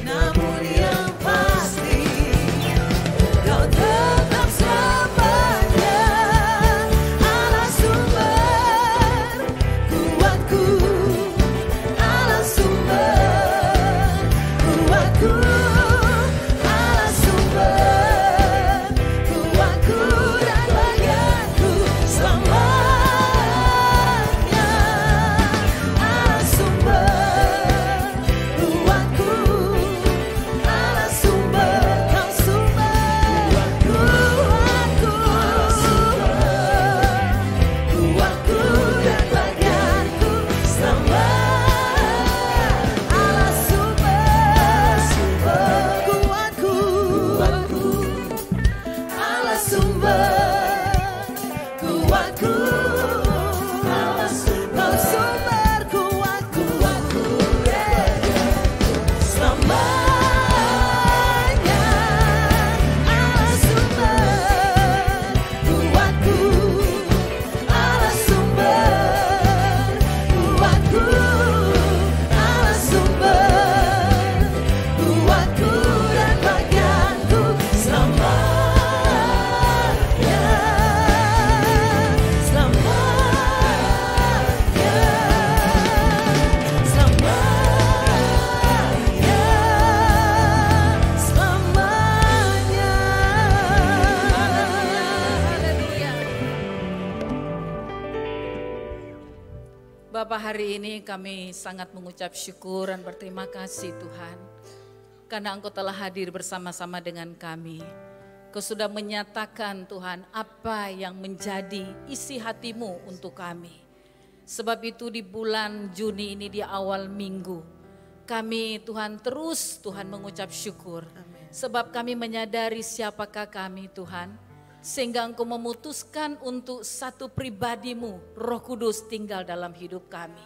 namun yang pasti kau tetap selamanya. Allah sumber kuatku, Allah sumber kuatku, Allah sumber kuatku dan bagianku selamanya. Allah sumber kuatku, Allah sumber, kau sumber kuatku, kuatku dan bagianku selamanya. Allah sumber kuatku, Allah sumber kuatku, Allah sumber, kau sumber kuatku, selamanya. Allah sumber kuatku, Allah sumber kuatku, Allah sumber kuatku dan bagianku selamanya, selamanya, selamanya, selamanya. Bapak, hari ini kami sangat mengucap syukur dan berterima kasih Tuhan. Karena Engkau telah hadir bersama-sama dengan kami. Kau sudah menyatakan Tuhan apa yang menjadi isi hatimu untuk kami. Sebab itu di bulan Juni ini di awal minggu, kami Tuhan terus Tuhan mengucap syukur. Sebab kami menyadari siapakah kami Tuhan. Sehingga Engkau memutuskan untuk satu pribadimu, Roh Kudus tinggal dalam hidup kami.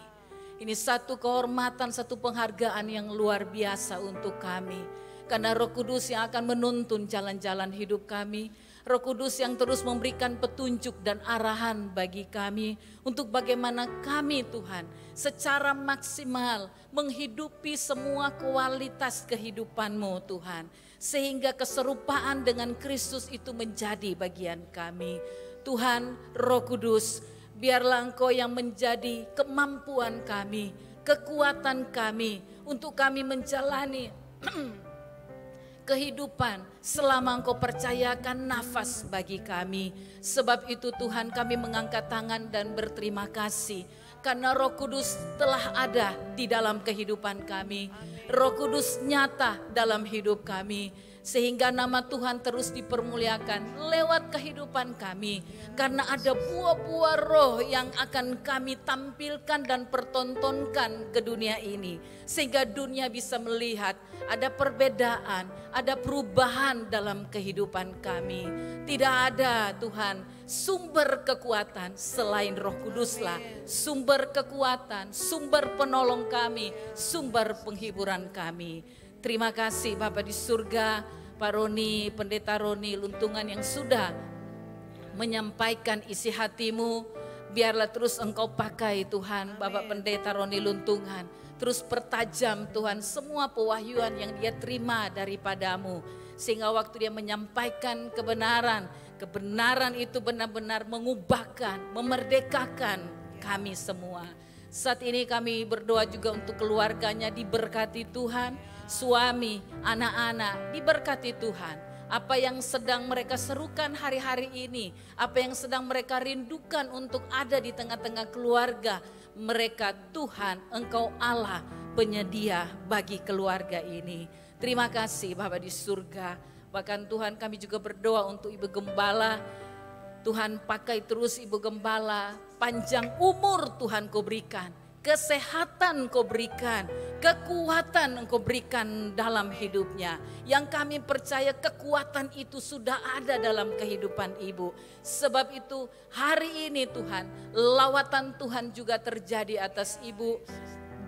Ini satu kehormatan, satu penghargaan yang luar biasa untuk kami. Karena Roh Kudus yang akan menuntun jalan-jalan hidup kami. Roh Kudus yang terus memberikan petunjuk dan arahan bagi kami. Untuk bagaimana kami Tuhan secara maksimal menghidupi semua kualitas kehidupan-Mu Tuhan. Sehingga keserupaan dengan Kristus itu menjadi bagian kami. Tuhan Roh Kudus, biarlah Engkau yang menjadi kemampuan kami, kekuatan kami untuk kami menjalani kehidupan selama Engkau percayakan nafas bagi kami. Sebab itu Tuhan, kami mengangkat tangan dan berterima kasih karena Roh Kudus telah ada di dalam kehidupan kami. Roh Kudus nyata dalam hidup kami. Sehingga nama Tuhan terus dipermuliakan lewat kehidupan kami. Karena ada buah-buah roh yang akan kami tampilkan dan pertontonkan ke dunia ini. Sehingga dunia bisa melihat ada perbedaan, ada perubahan dalam kehidupan kami. Tidak ada Tuhan sumber kekuatan selain Roh Kuduslah. Sumber kekuatan, sumber penolong kami, sumber penghiburan kami. Terima kasih Bapa di surga. Pak Roni, Pendeta Roni Luntungan yang sudah menyampaikan isi hatimu, biarlah terus Engkau pakai Tuhan, Bapak Pendeta Roni Luntungan. Terus pertajam Tuhan semua pewahyuan yang dia terima daripadamu. Sehingga waktu dia menyampaikan kebenaran, kebenaran itu benar-benar mengubahkan, memerdekakan kami semua. Saat ini kami berdoa juga untuk keluarganya diberkati Tuhan, suami, anak-anak diberkati Tuhan. Apa yang sedang mereka serukan hari-hari ini, apa yang sedang mereka rindukan untuk ada di tengah-tengah keluarga mereka, Tuhan, Engkau Allah penyedia bagi keluarga ini. Terima kasih Bapa di surga. Bahkan Tuhan, kami juga berdoa untuk Ibu Gembala. Tuhan, pakai terus Ibu Gembala, panjang umur Tuhan Kau berikan, kesehatan Kau berikan, kekuatan Engkau berikan dalam hidupnya. Yang kami percaya kekuatan itu sudah ada dalam kehidupan Ibu. Sebab itu hari ini Tuhan, lawatan Tuhan juga terjadi atas Ibu.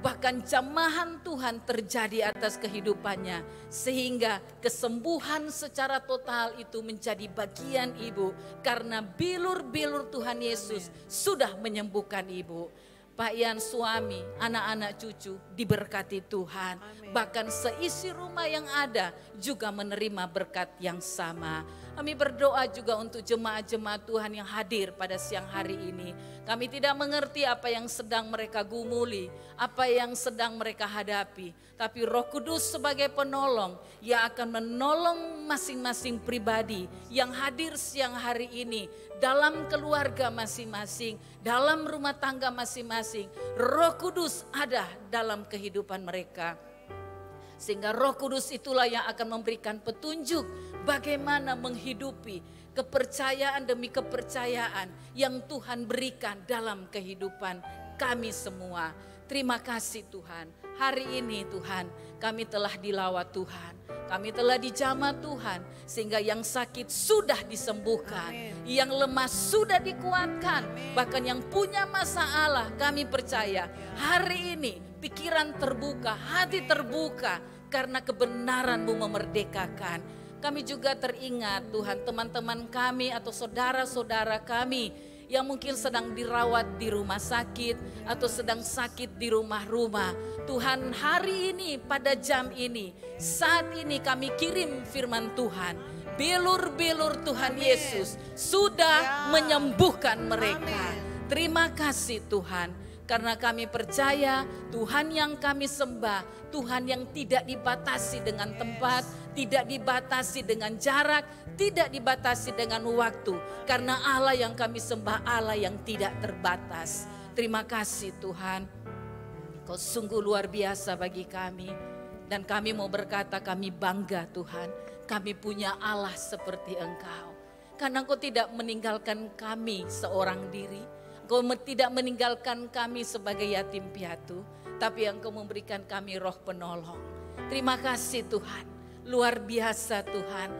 Bahkan jamahan Tuhan terjadi atas kehidupannya. Sehingga kesembuhan secara total itu menjadi bagian Ibu. Karena bilur-bilur Tuhan Yesus sudah menyembuhkan Ibu. Pak Ian, suami, anak-anak cucu diberkati Tuhan. Bahkan seisi rumah yang ada juga menerima berkat yang sama. Kami berdoa juga untuk jemaat-jemaat Tuhan yang hadir pada siang hari ini. Kami tidak mengerti apa yang sedang mereka gumuli, apa yang sedang mereka hadapi. Tapi Roh Kudus sebagai penolong yang akan menolong masing-masing pribadi yang hadir siang hari ini. Dalam keluarga masing-masing, dalam rumah tangga masing-masing. Roh Kudus ada dalam kehidupan mereka. Sehingga Roh Kudus itulah yang akan memberikan petunjuk bagaimana menghidupi kepercayaan demi kepercayaan yang Tuhan berikan dalam kehidupan kami semua. Terima kasih Tuhan. Hari ini Tuhan, kami telah dilawat Tuhan. Kami telah dijamah Tuhan. Sehingga yang sakit sudah disembuhkan. Yang lemah sudah dikuatkan. Bahkan yang punya masalah, kami percaya hari ini pikiran terbuka, hati terbuka. Karena kebenaran-Mu memerdekakan. Kami juga teringat Tuhan, teman-teman kami atau saudara-saudara kami yang mungkin sedang dirawat di rumah sakit atau sedang sakit di rumah-rumah. Tuhan, hari ini pada jam ini, saat ini kami kirim firman Tuhan. Bilur-bilur Tuhan Yesus sudah menyembuhkan mereka. Terima kasih Tuhan. Karena kami percaya Tuhan yang kami sembah, Tuhan yang tidak dibatasi dengan tempat, tidak dibatasi dengan jarak, tidak dibatasi dengan waktu. Karena Allah yang kami sembah Allah yang tidak terbatas. Terima kasih Tuhan. Kau sungguh luar biasa bagi kami. Dan kami mau berkata kami bangga Tuhan. Kami punya Allah seperti Engkau. Karena Engkau tidak meninggalkan kami seorang diri. Engkau tidak meninggalkan kami sebagai yatim piatu, tapi Engkau memberikan kami roh penolong. Terima kasih Tuhan, luar biasa Tuhan.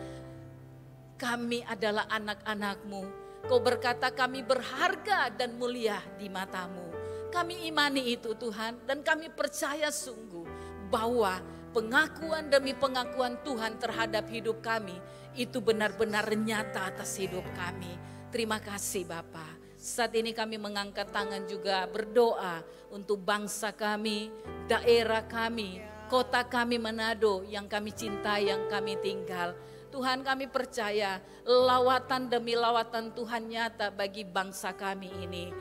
Kami adalah anak-anak-Mu. Kau berkata kami berharga dan mulia di mata-Mu. Kami imani itu Tuhan, dan kami percaya sungguh bahwa pengakuan demi pengakuan Tuhan terhadap hidup kami, itu benar-benar nyata atas hidup kami. Terima kasih Bapa. Saat ini kami mengangkat tangan juga berdoa untuk bangsa kami, daerah kami, kota kami Manado yang kami cintai, yang kami tinggal. Tuhan, kami percaya lawatan demi lawatan Tuhan nyata bagi bangsa kami ini.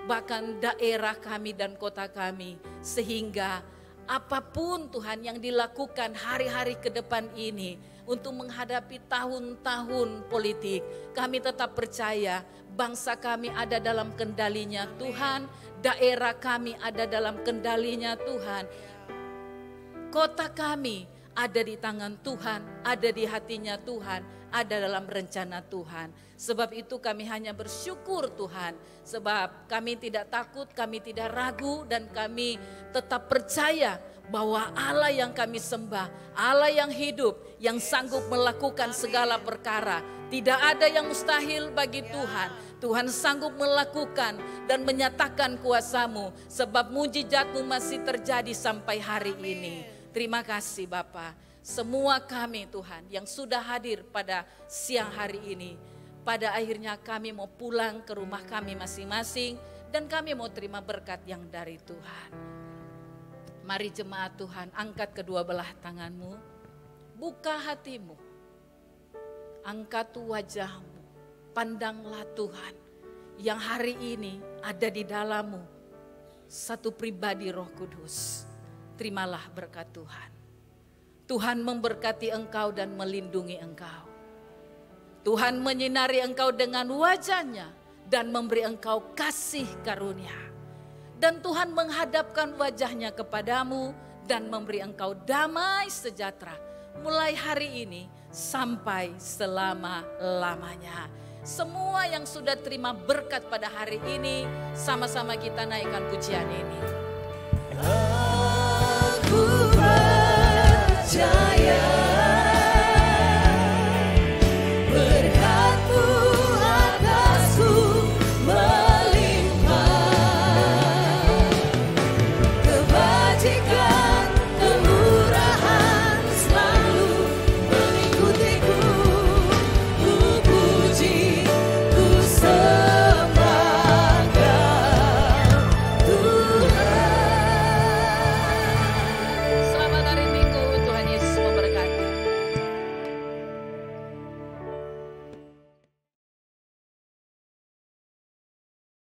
Bahkan daerah kami dan kota kami. Sehingga apapun Tuhan yang dilakukan hari-hari ke depan ini untuk menghadapi tahun-tahun politik, kami tetap percaya bangsa kami ada dalam kendalinya Tuhan, daerah kami ada dalam kendalinya Tuhan, kota kami ada di tangan Tuhan, ada di hatinya Tuhan, ada dalam rencana Tuhan. Sebab itu kami hanya bersyukur Tuhan, sebab kami tidak takut, kami tidak ragu, dan kami tetap percaya bahwa Allah yang kami sembah, Allah yang hidup, yang sanggup melakukan segala perkara. Tidak ada yang mustahil bagi Tuhan. Tuhan sanggup melakukan dan menyatakan kuasa-Mu, sebab mujizat-Mu masih terjadi sampai hari ini. Terima kasih Bapa. semua kami Tuhan yang sudah hadir pada siang hari ini. Pada akhirnya kami mau pulang ke rumah kami masing-masing dan kami mau terima berkat yang dari Tuhan. Mari jemaat Tuhan, angkat kedua belah tanganmu, buka hatimu, angkat wajahmu, pandanglah Tuhan yang hari ini ada di dalammu, satu pribadi Roh Kudus. Terimalah berkat Tuhan. Tuhan memberkati engkau dan melindungi engkau. Tuhan menyinari engkau dengan wajahnya dan memberi engkau kasih karunia. Dan Tuhan menghadapkan wajahnya kepadamu dan memberi engkau damai sejahtera mulai hari ini sampai selama-lamanya. Semua yang sudah terima berkat pada hari ini, sama-sama kita naikkan pujian ini.